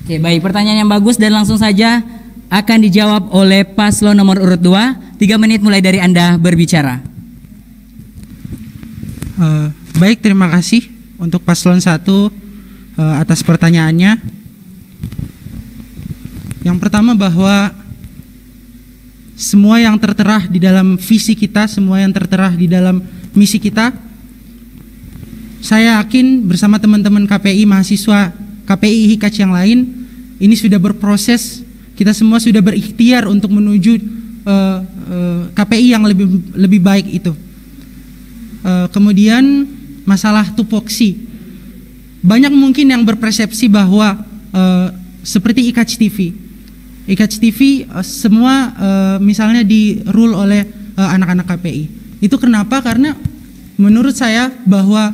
Oke, baik, pertanyaan yang bagus dan langsung saja akan dijawab oleh paslon nomor urut 2. 3 menit mulai dari Anda berbicara. Baik, terima kasih untuk paslon 1 atas pertanyaannya. Yang pertama, bahwa semua yang tertera di dalam visi kita, semua yang tertera di dalam misi kita, saya yakin bersama teman-teman KPI, mahasiswa KPI Hikaj yang lain, ini sudah berproses. Kita semua sudah berikhtiar untuk menuju KPI yang lebih baik itu. Kemudian masalah tupoksi, banyak mungkin yang berpersepsi bahwa seperti Hikaj TV. Hikaj TV semua misalnya di rule oleh anak-anak KPI. Itu kenapa? Karena menurut saya bahwa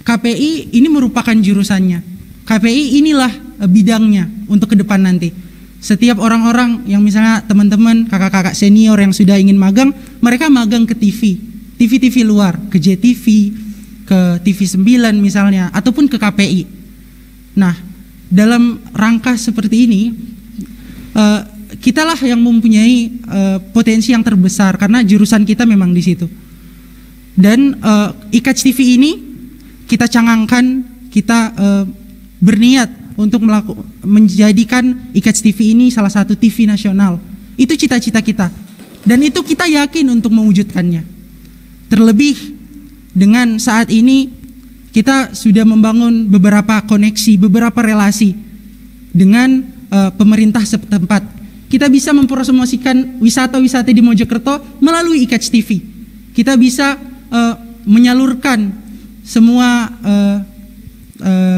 KPI ini merupakan jurusannya. KPI inilah bidangnya untuk ke depan nanti. Setiap orang-orang yang misalnya teman-teman, kakak-kakak senior yang sudah ingin magang, mereka magang ke TV luar, ke JTV, ke TV 9 misalnya, ataupun ke KPI. Nah, dalam rangka seperti ini, kitalah yang mempunyai potensi yang terbesar karena jurusan kita memang di situ. Dan Hikaj TV ini kita cangangkan, kita berniat untuk menjadikan Hikaj TV ini salah satu TV nasional. Itu cita-cita kita, dan itu kita yakin untuk mewujudkannya. Terlebih dengan saat ini kita sudah membangun beberapa koneksi, beberapa relasi dengan pemerintah setempat. Kita bisa mempromosikan wisata-wisata di Mojokerto melalui Hikaj TV. Kita bisa menyalurkan semua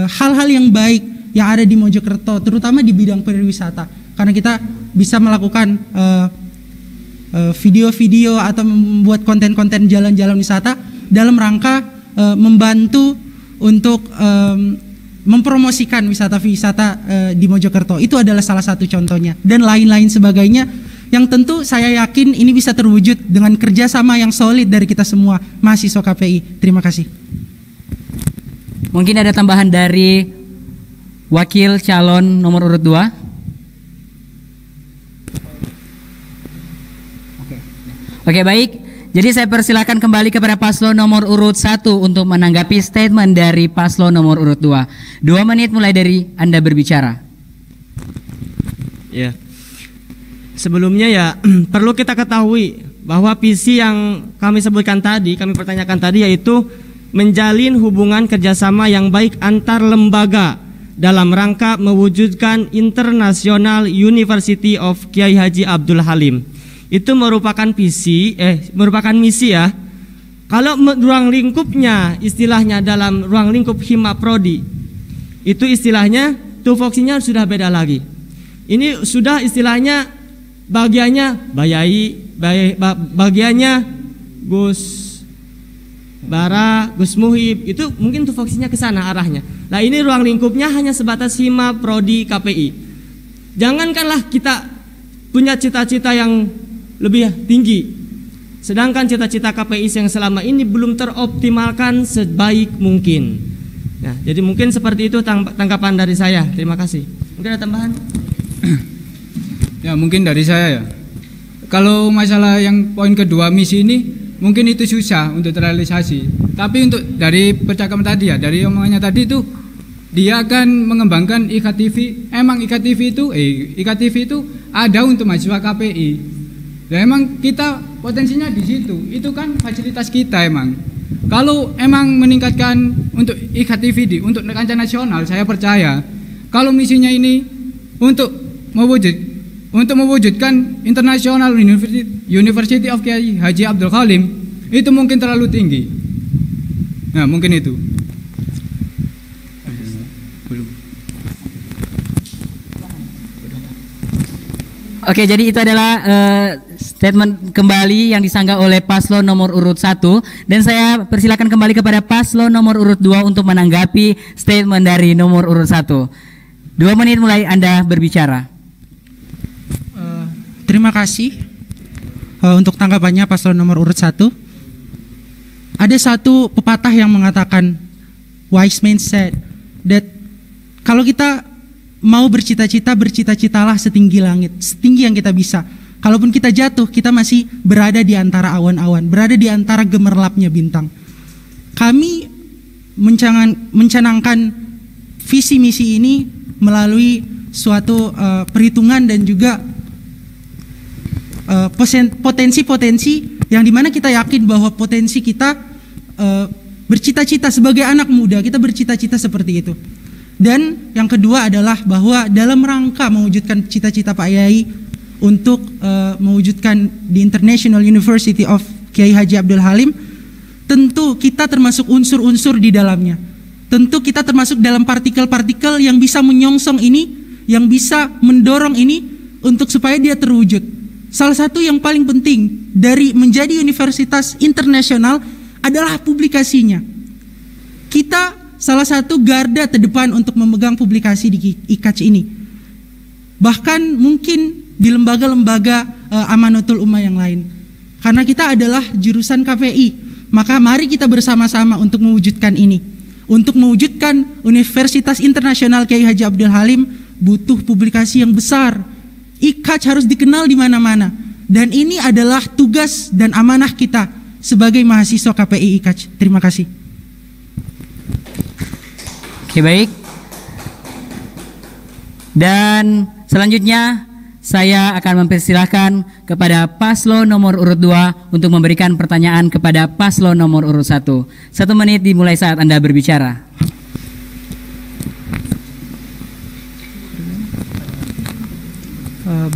hal-hal yang baik yang ada di Mojokerto, terutama di bidang pariwisata, karena kita bisa melakukan video-video atau membuat konten-konten jalan-jalan wisata dalam rangka membantu untuk mempromosikan wisata-wisata di Mojokerto. Itu adalah salah satu contohnya, dan lain-lain sebagainya yang tentu saya yakin ini bisa terwujud dengan kerjasama yang solid dari kita semua mahasiswa KPI. Terima kasih. Mungkin ada tambahan dari wakil calon nomor urut 2. Oke, baik. Jadi saya persilakan kembali kepada paslon nomor urut 1 untuk menanggapi statement dari paslon nomor urut 2. 2 menit mulai dari Anda berbicara. Ya. Sebelumnya ya perlu kita ketahui bahwa visi yang kami sebutkan tadi, kami pertanyakan tadi, yaitu menjalin hubungan kerjasama yang baik antar lembaga dalam rangka mewujudkan International University of Kiai Haji Abdul Halim. Itu merupakan merupakan misi ya. Kalau ruang lingkupnya istilahnya dalam ruang lingkup Hima Prodi, itu istilahnya tupoksinya sudah beda lagi. Ini sudah istilahnya bagiannya bagiannya Gus Bara, Gus Muhib, itu mungkin tupoksinya ke sana arahnya. Nah ini ruang lingkupnya hanya sebatas Hima Prodi KPI. Jangankanlah kita punya cita-cita yang lebih tinggi, sedangkan cita-cita KPI yang selama ini belum teroptimalkan sebaik mungkin. Nah, jadi mungkin seperti itu tanggapan dari saya. Terima kasih. Mungkin ada tambahan? Ya mungkin dari saya ya. Kalau masalah yang poin kedua misi ini mungkin itu susah untuk terrealisasi. Tapi untuk dari percakapan tadi ya, dari omongannya tadi itu dia akan mengembangkan IKTV. Emang IKTV itu ada untuk mahasiswa KPI. Ya emang kita potensinya di situ. Itu kan fasilitas kita emang. Kalau emang meningkatkan untuk IKTV untuk kancah nasional, saya percaya kalau misinya ini untuk mewujudkan International University of Kiai Haji Abdul Halim, itu mungkin terlalu tinggi. Nah, mungkin itu. Oke, jadi itu adalah statement kembali yang disanggah oleh paslon nomor urut 1, dan saya persilakan kembali kepada paslon nomor urut 2 untuk menanggapi statement dari nomor urut 1. 2 menit mulai Anda berbicara. Terima kasih untuk tanggapannya paslon nomor urut 1. Ada satu pepatah yang mengatakan, wise man said that kalau kita mau bercita-cita, bercita-citalah setinggi langit, setinggi yang kita bisa. Kalaupun kita jatuh, kita masih berada di antara awan-awan, berada di antara gemerlapnya bintang. Kami mencanangkan visi misi ini melalui suatu perhitungan dan juga potensi-potensi yang dimana kita yakin bahwa potensi kita bercita-cita sebagai anak muda, kita bercita-cita seperti itu. Dan yang kedua adalah bahwa dalam rangka mewujudkan cita-cita Pak Yai untuk mewujudkan di International University of Kiai Haji Abdul Halim, tentu kita termasuk unsur-unsur di dalamnya. Tentu kita termasuk dalam partikel-partikel yang bisa menyongsong ini, yang bisa mendorong ini untuk supaya dia terwujud. Salah satu yang paling penting dari menjadi universitas internasional adalah publikasinya. Kita salah satu garda terdepan untuk memegang publikasi di IKAC ini. Bahkan mungkin di lembaga-lembaga Amanatul Ummah yang lain. Karena kita adalah jurusan KPI, maka mari kita bersama-sama untuk mewujudkan ini. Untuk mewujudkan Universitas Internasional Kiai Haji Abdul Halim butuh publikasi yang besar. IKAC harus dikenal di mana-mana. Dan ini adalah tugas dan amanah kita sebagai mahasiswa KPI IKAC. Terima kasih. Oke, baik. Dan selanjutnya saya akan mempersilahkan kepada paslon nomor urut 2 untuk memberikan pertanyaan kepada paslon nomor urut 1. 1 menit dimulai saat Anda berbicara.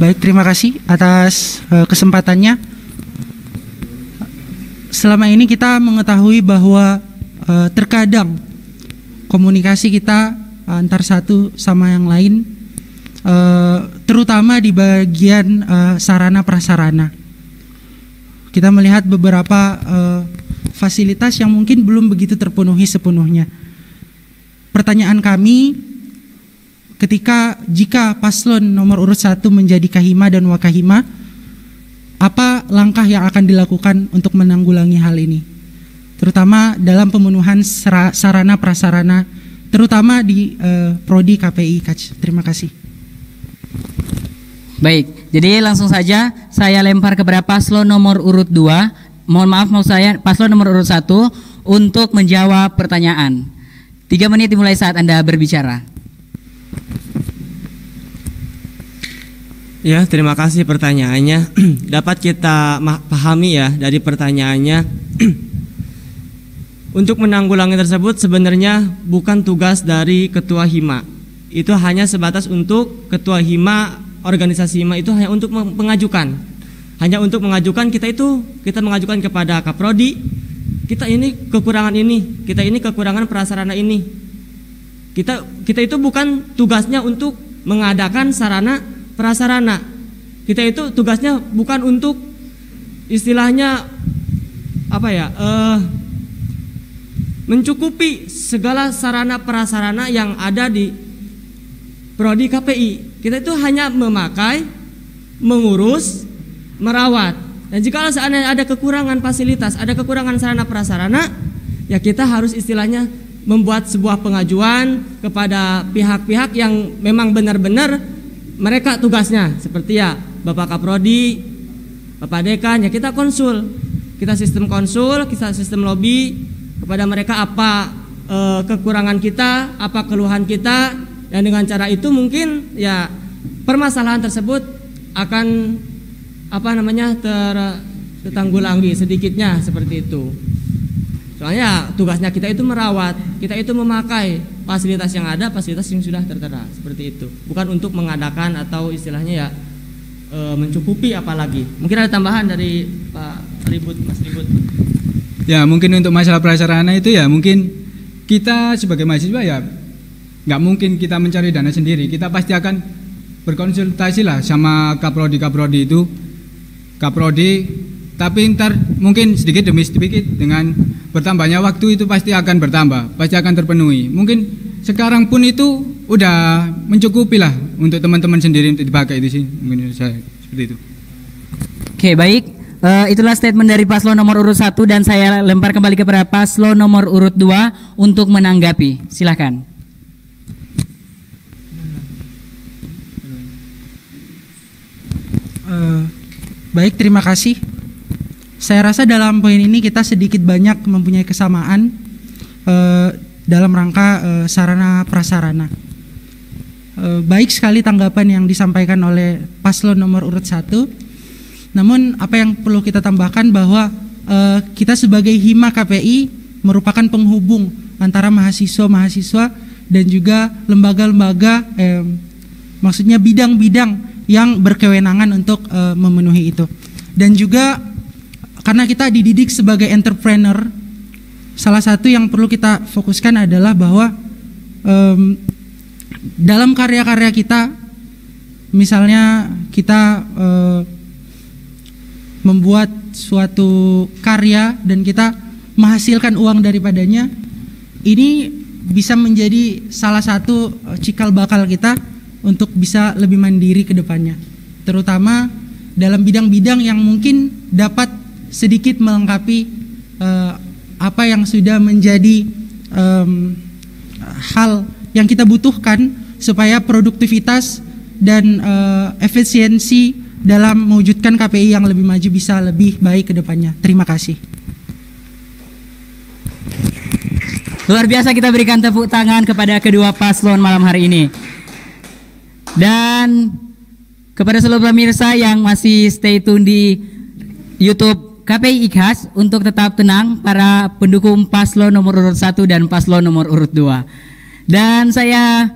Baik, terima kasih atas kesempatannya. Selama ini kita mengetahui bahwa terkadang komunikasi kita antar satu sama yang lain, terutama di bagian sarana prasarana. Kita melihat beberapa fasilitas yang mungkin belum begitu terpenuhi sepenuhnya. Pertanyaan kami, jika paslon nomor urut 1 menjadi Kahima dan Wakahima, apa langkah yang akan dilakukan untuk menanggulangi hal ini? Terutama dalam pemenuhan sarana prasarana, terutama di Prodi KPI IKAC. Terima kasih. Baik, jadi langsung saja saya lempar kepada paslon nomor urut 2. mohon maaf mau saya paslon nomor urut 1 untuk menjawab pertanyaan. 3 menit dimulai saat Anda berbicara. Ya, terima kasih pertanyaannya. Dapat kita pahami ya dari pertanyaannya. Untuk menanggulangi tersebut sebenarnya bukan tugas dari ketua HIMA. Itu hanya sebatas untuk ketua HIMA, organisasi HIMA itu hanya untuk mengajukan. Hanya untuk mengajukan, kita mengajukan kepada Kaprodi, kita ini kekurangan ini, kita ini kekurangan prasarana ini. Kita itu bukan tugasnya untuk mengadakan sarana prasarana. Kita itu tugasnya bukan untuk istilahnya mencukupi segala sarana prasarana yang ada di Prodi KPI. Kita itu hanya memakai, mengurus, merawat. Dan jika seandainya ada kekurangan fasilitas, ada kekurangan sarana prasarana, ya kita harus istilahnya membuat sebuah pengajuan kepada pihak-pihak yang memang benar-benar mereka tugasnya, seperti ya Bapak Kaprodi, Bapak Dekan, ya kita konsul, kita sistem konsul, kita sistem lobby kepada mereka apa kekurangan kita, apa keluhan kita, dan dengan cara itu mungkin ya permasalahan tersebut akan tertanggulangi sedikitnya seperti itu. Soalnya tugasnya kita itu merawat, kita itu memakai fasilitas yang ada, fasilitas yang sudah tertera seperti itu. Bukan untuk mengadakan atau istilahnya ya mencukupi apalagi. Mungkin ada tambahan dari Pak Ribut, Mas Ribut. Ya mungkin untuk masalah prasarana itu ya mungkin kita sebagai mahasiswa ya nggak mungkin kita mencari dana sendiri. Kita pasti akan berkonsultasi lah sama Kaprodi itu. Kaprodi, tapi ntar mungkin sedikit demi sedikit dengan bertambahnya waktu itu pasti akan bertambah, pasti akan terpenuhi. Mungkin sekarang pun itu udah mencukupi lah untuk teman-teman sendiri untuk dipakai itu sih, mungkin saya seperti itu. Oke, baik. Itulah statement dari paslon nomor urut 1 dan saya lempar kembali kepada paslon nomor urut 2 untuk menanggapi. Silakan. Baik, terima kasih. Saya rasa dalam poin ini kita sedikit banyak mempunyai kesamaan dalam rangka sarana prasarana. Baik sekali tanggapan yang disampaikan oleh paslon nomor urut 1. Namun apa yang perlu kita tambahkan bahwa kita sebagai HIMA KPI merupakan penghubung antara mahasiswa-mahasiswa dan juga lembaga-lembaga, maksudnya bidang-bidang yang berkewenangan untuk memenuhi itu. Dan juga karena kita dididik sebagai entrepreneur, salah satu yang perlu kita fokuskan adalah bahwa dalam karya-karya kita, misalnya kita membuat suatu karya dan kita menghasilkan uang daripadanya, ini bisa menjadi salah satu cikal bakal kita untuk bisa lebih mandiri ke depannya, terutama dalam bidang-bidang yang mungkin dapat sedikit melengkapi apa yang sudah menjadi hal yang kita butuhkan supaya produktivitas dan efisiensi dalam mewujudkan KPI yang lebih maju bisa lebih baik ke depannya. Terima kasih. Luar biasa, kita berikan tepuk tangan kepada kedua paslon malam hari ini. Dan kepada seluruh pemirsa yang masih stay tune di YouTube KPI IKHAS untuk tetap tenang para pendukung paslon nomor urut 1 dan paslon nomor urut 2. Dan saya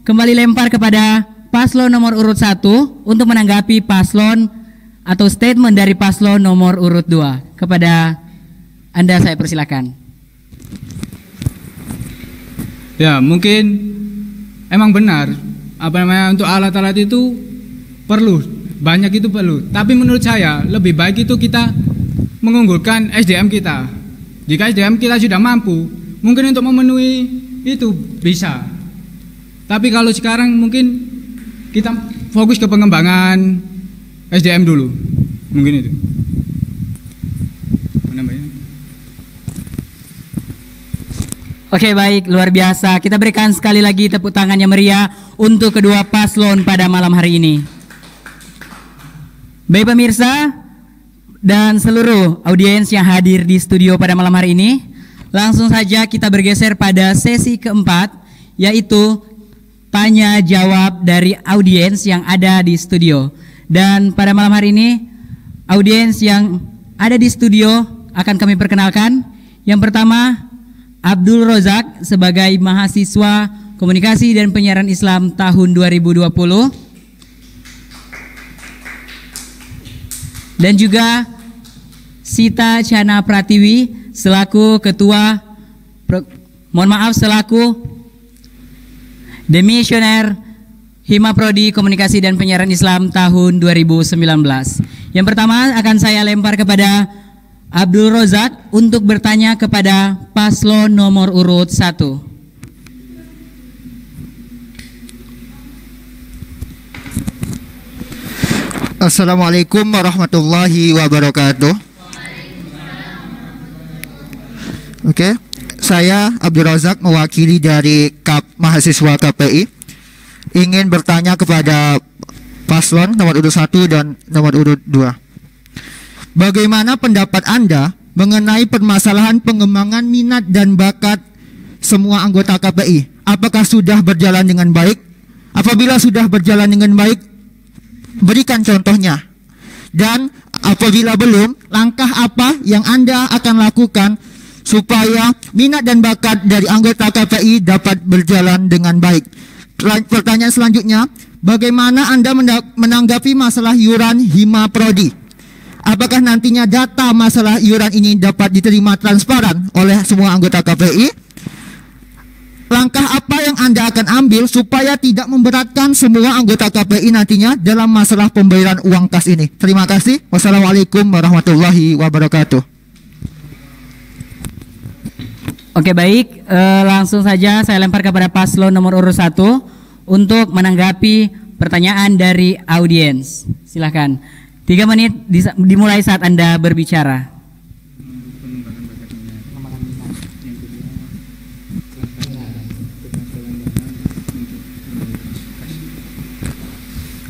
kembali lempar kepada paslon nomor urut 1 untuk menanggapi paslon atau statement dari paslon nomor urut 2. Kepada Anda saya persilakan. Ya mungkin emang benar untuk alat-alat itu perlu, banyak itu perlu. Tapi menurut saya lebih baik itu kita mengunggulkan SDM kita. Jika SDM kita sudah mampu, mungkin untuk memenuhi itu bisa. Tapi kalau sekarang mungkin kita fokus ke pengembangan SDM dulu, mungkin itu. Oke, baik, luar biasa. Kita berikan sekali lagi tepuk tangan yang meriah untuk kedua paslon pada malam hari ini. Baik pemirsa, dan seluruh audiens yang hadir di studio pada malam hari ini. Langsung saja kita bergeser pada sesi keempat, yaitu tanya jawab dari audiens yang ada di studio. Dan pada malam hari ini, audiens yang ada di studio akan kami perkenalkan. Yang pertama, Abdul Rozak sebagai mahasiswa Komunikasi dan Penyiaran Islam tahun 2020. Dan juga Sita Chana Pratiwi selaku selaku Demisioner Hima Prodi Komunikasi dan Penyiaran Islam tahun 2019. Yang pertama akan saya lempar kepada Abdul Rozak untuk bertanya kepada paslon nomor urut 1. Assalamualaikum warahmatullahi wabarakatuh. Oke, saya Abdul Rozak mewakili dari KAP Mahasiswa KPI ingin bertanya kepada paslon nomor urut 1 dan nomor urut 2. Bagaimana pendapat Anda mengenai permasalahan pengembangan minat dan bakat semua anggota KPI? Apakah sudah berjalan dengan baik? Apabila sudah berjalan dengan baik, berikan contohnya. Dan apabila belum, langkah apa yang Anda akan lakukan supaya minat dan bakat dari anggota KPI dapat berjalan dengan baik? Pertanyaan selanjutnya, bagaimana Anda menanggapi masalah iuran Hima Prodi? Apakah nantinya data masalah iuran ini dapat diterima transparan oleh semua anggota KPI? Langkah apa yang Anda akan ambil supaya tidak memberatkan semua anggota KPI nantinya dalam masalah pembayaran uang kas ini? Terima kasih. Wassalamualaikum warahmatullahi wabarakatuh. Oke, baik, langsung saja saya lempar kepada paslon nomor urut 1 untuk menanggapi pertanyaan dari audiens. Silakan. 3 menit dimulai saat Anda berbicara.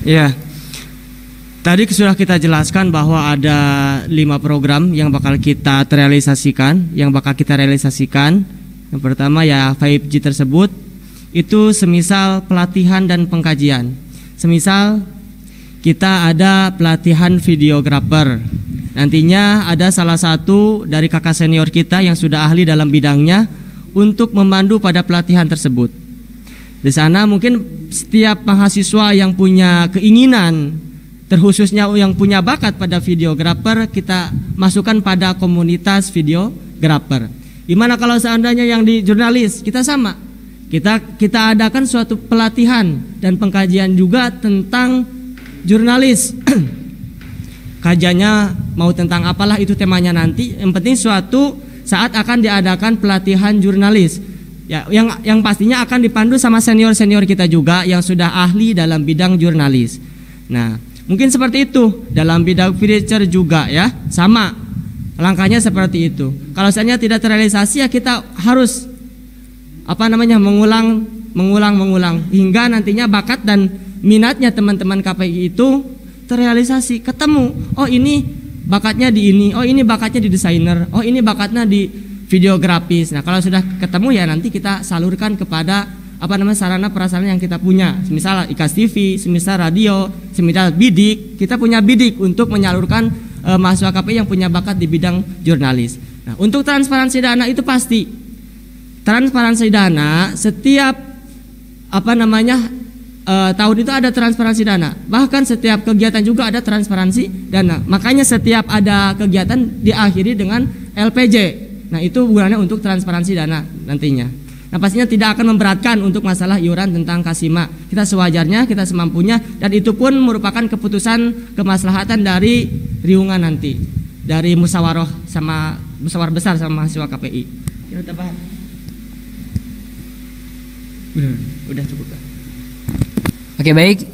Ya, tadi sudah kita jelaskan bahwa ada 5 program yang bakal kita realisasikan. Yang pertama ya 5G tersebut itu semisal pelatihan dan pengkajian. Semisal kita ada pelatihan videografer. Nantinya ada salah satu dari kakak senior kita yang sudah ahli dalam bidangnya untuk memandu pada pelatihan tersebut. Di sana mungkin setiap mahasiswa yang punya keinginan, terkhususnya yang punya bakat pada videografer, kita masukkan pada komunitas videografer. Gimana kalau seandainya yang di jurnalis? Kita sama. Kita adakan suatu pelatihan dan pengkajian juga tentang jurnalis. Kajiannya mau tentang apalah itu temanya nanti. Yang penting suatu saat akan diadakan pelatihan jurnalis. Ya, yang pastinya akan dipandu sama senior-senior kita juga yang sudah ahli dalam bidang jurnalis. Nah, mungkin seperti itu dalam bidang feature juga ya, sama langkahnya seperti itu. Kalau seandainya tidak terrealisasi ya kita harus mengulang hingga nantinya bakat dan minatnya teman-teman KPI itu terrealisasi, ketemu. Oh ini bakatnya di ini, oh ini bakatnya di desainer, oh ini bakatnya di videografis. Nah, kalau sudah ketemu ya nanti kita salurkan kepada sarana prasarana yang kita punya. Semisal IKAS TV, semisal radio, semisal bidik, kita punya bidik untuk menyalurkan mahasiswa KPI yang punya bakat di bidang jurnalis. Nah, untuk transparansi dana itu pasti. Transparansi dana setiap tahun itu ada transparansi dana. Bahkan setiap kegiatan juga ada transparansi dana. Makanya setiap ada kegiatan diakhiri dengan LPJ. Nah, itu gunanya untuk transparansi dana nantinya. Nah, pastinya tidak akan memberatkan untuk masalah iuran tentang Kasima. Kita sewajarnya, kita semampunya, dan itu pun merupakan keputusan kemaslahatan dari riungan nanti, dari musyawarah besar sama mahasiswa KPI. Kita tambahan. Udah cukup. Oke, baik.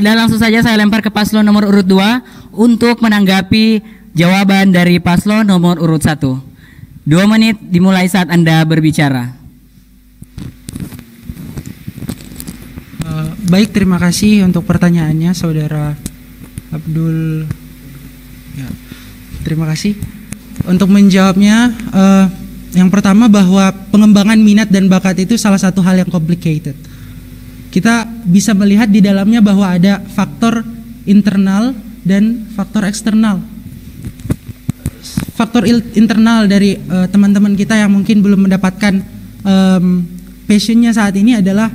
Dan langsung saja saya lempar ke paslon nomor urut 2 untuk menanggapi jawaban dari paslon nomor urut 1. 2 menit dimulai saat Anda berbicara. Baik, terima kasih untuk pertanyaannya, Saudara Abdul. Ya. Terima kasih. Untuk menjawabnya, yang pertama bahwa pengembangan minat dan bakat itu salah satu hal yang complicated. Kita bisa melihat di dalamnya bahwa ada faktor internal dan faktor eksternal. Faktor internal dari teman-teman kita yang mungkin belum mendapatkan passionnya saat ini adalah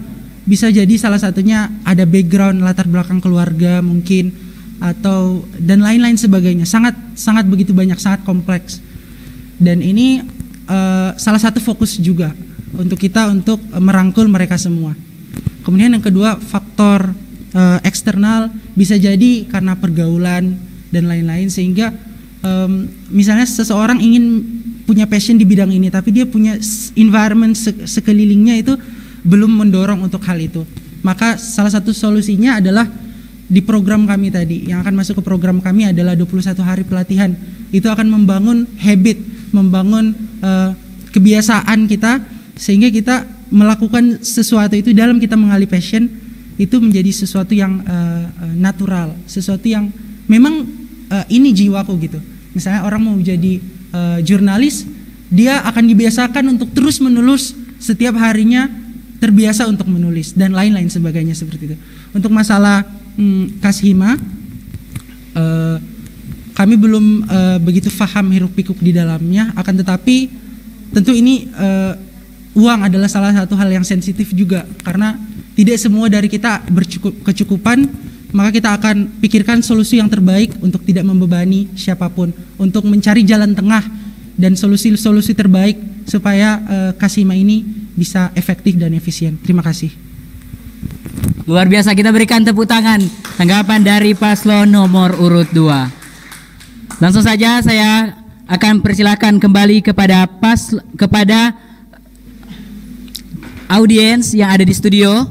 bisa jadi salah satunya ada background latar belakang keluarga mungkin, atau dan lain-lain sebagainya, sangat begitu banyak, sangat kompleks. Dan ini salah satu fokus juga untuk kita untuk merangkul mereka semua. Kemudian yang kedua, faktor eksternal bisa jadi karena pergaulan dan lain-lain, sehingga misalnya seseorang ingin punya passion di bidang ini tapi dia punya environment sekelilingnya itu belum mendorong untuk hal itu. Maka salah satu solusinya adalah di program kami tadi, yang akan masuk ke program kami adalah 21 hari pelatihan. Itu akan membangun habit, membangun kebiasaan kita, sehingga kita melakukan sesuatu itu dalam kita mengali passion itu menjadi sesuatu yang natural, sesuatu yang memang ini jiwaku gitu. Misalnya orang mau jadi jurnalis, dia akan dibiasakan untuk terus menulis setiap harinya, terbiasa untuk menulis dan lain-lain sebagainya seperti itu. Untuk masalah Kashima, kami belum begitu paham hiruk pikuk di dalamnya, akan tetapi tentu ini uang adalah salah satu hal yang sensitif juga, karena tidak semua dari kita kecukupan, maka kita akan pikirkan solusi yang terbaik untuk tidak membebani siapapun, untuk mencari jalan tengah dan solusi-solusi terbaik supaya Kashima ini bisa efektif dan efisien. Terima kasih. Luar biasa, kita berikan tepuk tangan tanggapan dari paslon nomor urut 2. Langsung saja saya akan persilahkan kembali kepada audiens yang ada di studio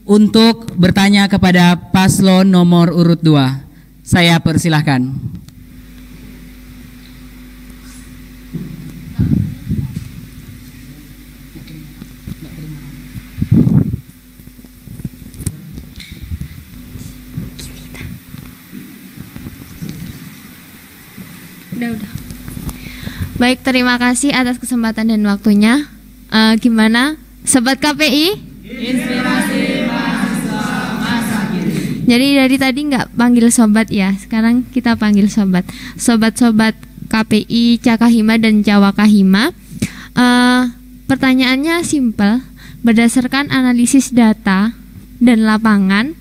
untuk bertanya kepada paslon nomor urut 2. Saya persilahkan. Udah. Baik, terima kasih atas kesempatan dan waktunya. Gimana, Sobat KPI? Inspirasi mahasiswa masa kini. Jadi dari tadi nggak panggil sobat ya, sekarang kita panggil sobat. Sobat-sobat KPI Cakahima dan Cawakahima. Pertanyaannya simpel. Berdasarkan analisis data dan lapangan,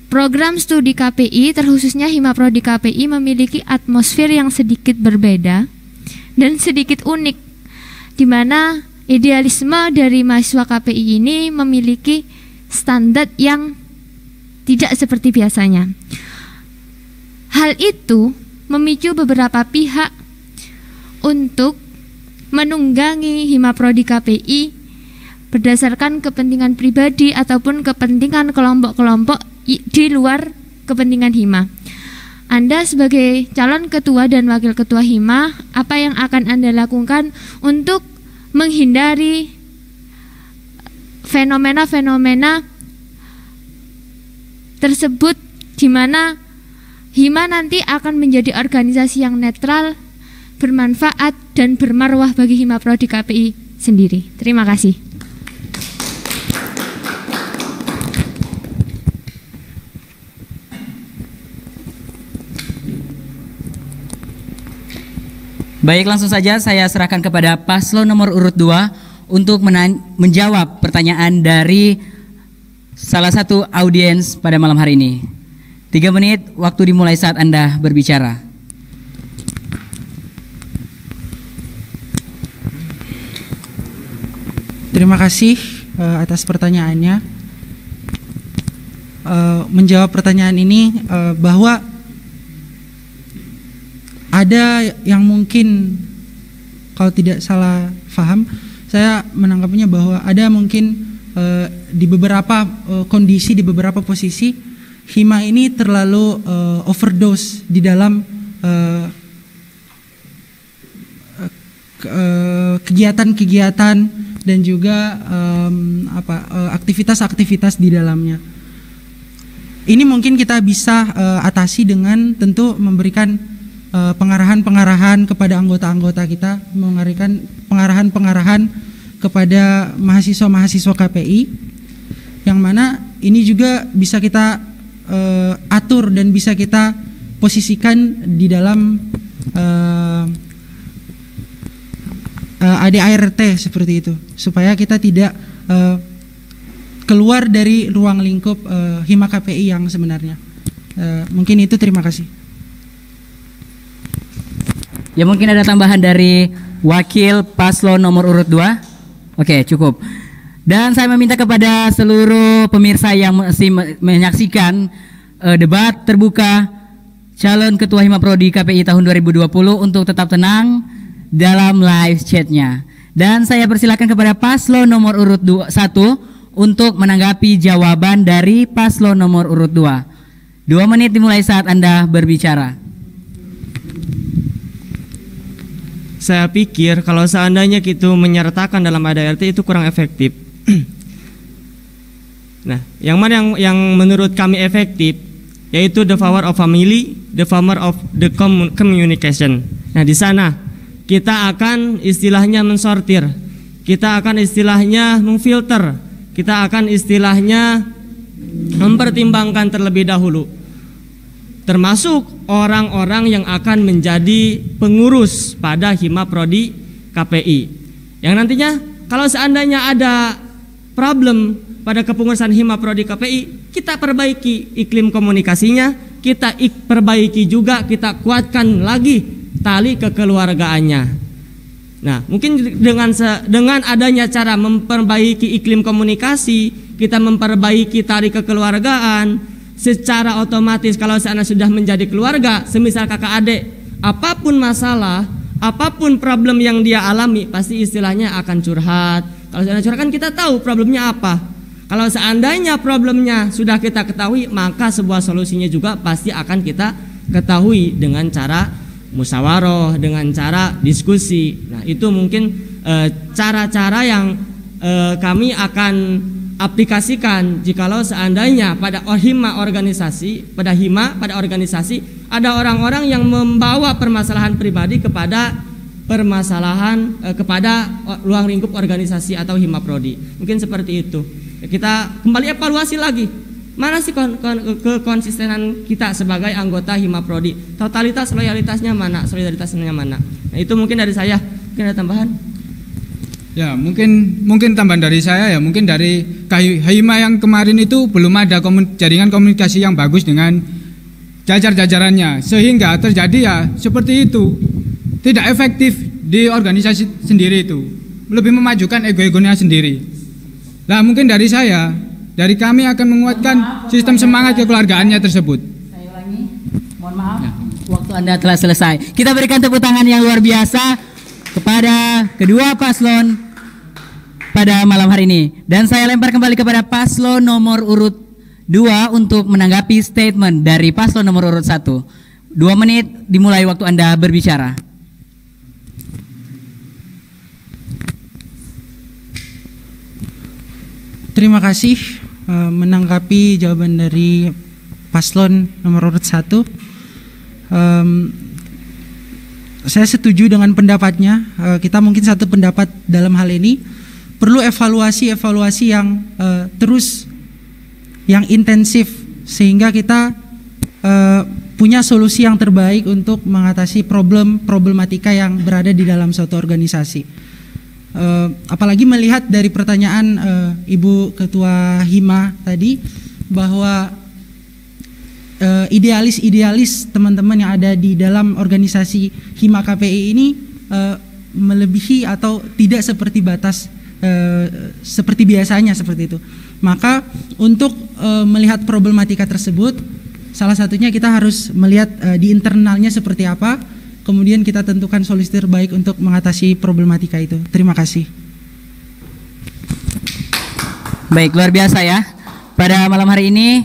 program studi KPI, terkhususnya Himaprodi KPI, memiliki atmosfer yang sedikit berbeda dan sedikit unik, di mana idealisme dari mahasiswa KPI ini memiliki standar yang tidak seperti biasanya. Hal itu memicu beberapa pihak untuk menunggangi Himaprodi KPI berdasarkan kepentingan pribadi ataupun kepentingan kelompok-kelompok di luar kepentingan Hima. Anda sebagai calon ketua dan wakil ketua Hima, apa yang akan Anda lakukan untuk menghindari fenomena-fenomena tersebut, di mana Hima nanti akan menjadi organisasi yang netral, bermanfaat dan bermarwah bagi Himaprodi KPI sendiri. Terima kasih. Baik, langsung saja saya serahkan kepada paslon nomor urut 2 untuk menjawab pertanyaan dari salah satu audiens pada malam hari ini. 3 menit, waktu dimulai saat Anda berbicara. Terima kasih atas pertanyaannya. Menjawab pertanyaan ini, bahwa ada yang mungkin kalau tidak salah paham, saya menangkapnya bahwa ada mungkin di beberapa kondisi, di beberapa posisi Hima ini terlalu overdose di dalam kegiatan-kegiatan dan juga aktivitas-aktivitas di dalamnya. Ini mungkin kita bisa atasi dengan tentu memberikan pengarahan-pengarahan kepada anggota-anggota kita, memberikan pengarahan-pengarahan kepada mahasiswa-mahasiswa KPI, yang mana ini juga bisa kita atur dan bisa kita posisikan di dalam ADART seperti itu, supaya kita tidak keluar dari ruang lingkup Hima KPI yang sebenarnya. Mungkin itu, terima kasih. Ya, mungkin ada tambahan dari wakil paslon nomor urut 2. Oke, cukup. Dan saya meminta kepada seluruh pemirsa yang masih menyaksikan debat terbuka calon ketua Hima Prodi KPI tahun 2020 untuk tetap tenang dalam live chatnya. Dan saya persilakan kepada paslon nomor urut 1 untuk menanggapi jawaban dari paslon nomor urut 2. 2 menit dimulai saat Anda berbicara. Saya pikir kalau seandainya kita menyertakan dalam ADART itu kurang efektif. Nah, yang mana yang menurut kami efektif, yaitu the power of family, the power of the communication. Nah, di sana kita akan istilahnya mensortir, kita akan istilahnya memfilter, kita akan istilahnya mempertimbangkan terlebih dahulu, termasuk orang-orang yang akan menjadi pengurus pada Hima Prodi KPI, yang nantinya kalau seandainya ada problem pada kepengurusan Hima Prodi KPI, kita perbaiki iklim komunikasinya, kita perbaiki juga, kita kuatkan lagi tali kekeluargaannya. Nah, mungkin dengan adanya cara memperbaiki iklim komunikasi, kita memperbaiki tali kekeluargaan, secara otomatis kalau seandainya sudah menjadi keluarga, semisal kakak adik, apapun masalah, apapun problem yang dia alami, pasti istilahnya akan curhat. Kalau seandainya curhat kan kita tahu problemnya apa. Kalau seandainya problemnya sudah kita ketahui, maka sebuah solusinya juga pasti akan kita ketahui dengan cara musyawarah, dengan cara diskusi. Nah, itu mungkin cara-cara yang kami akan aplikasikan jikalau seandainya pada Hima organisasi, pada organisasi ada orang-orang yang membawa permasalahan pribadi kepada permasalahan kepada ruang lingkup organisasi atau Hima Prodi. Mungkin seperti itu. Kita kembali evaluasi lagi. Mana sih kekonsistenan kita sebagai anggota Hima Prodi? Totalitas, loyalitasnya mana? Solidaritasnya mana? Nah, itu mungkin dari saya. Mungkin ada tambahan? Ya, mungkin tambahan dari saya ya, mungkin dari Hima yang kemarin itu belum ada jaringan komunikasi yang bagus dengan jajarannya, sehingga terjadi ya seperti itu, tidak efektif di organisasi sendiri itu, lebih memajukan ego-egonya sendiri. Nah, mungkin dari saya, dari kami akan menguatkan sistem semangat kekeluargaannya tersebut. Saya ulangi, mohon maaf, waktu Anda telah selesai. Kita berikan tepuk tangan yang luar biasa kepada kedua paslon pada malam hari ini. Dan saya lempar kembali kepada paslon nomor urut 2 untuk menanggapi statement dari paslon nomor urut 1. 2 menit dimulai waktu Anda berbicara. Terima kasih menanggapi jawaban dari paslon nomor urut 1. Saya setuju dengan pendapatnya. Kita mungkin satu pendapat dalam hal ini. Perlu evaluasi yang terus, yang intensif, sehingga kita punya solusi yang terbaik untuk mengatasi problematika yang berada di dalam suatu organisasi. Apalagi melihat dari pertanyaan Ibu Ketua Hima tadi, bahwa idealis teman-teman yang ada di dalam organisasi Hima KPI ini melebihi atau tidak seperti batas seperti biasanya seperti itu. Maka untuk melihat problematika tersebut, salah satunya kita harus melihat di internalnya seperti apa, kemudian kita tentukan solusi terbaik untuk mengatasi problematika itu. Terima kasih. Baik, luar biasa ya. Pada malam hari ini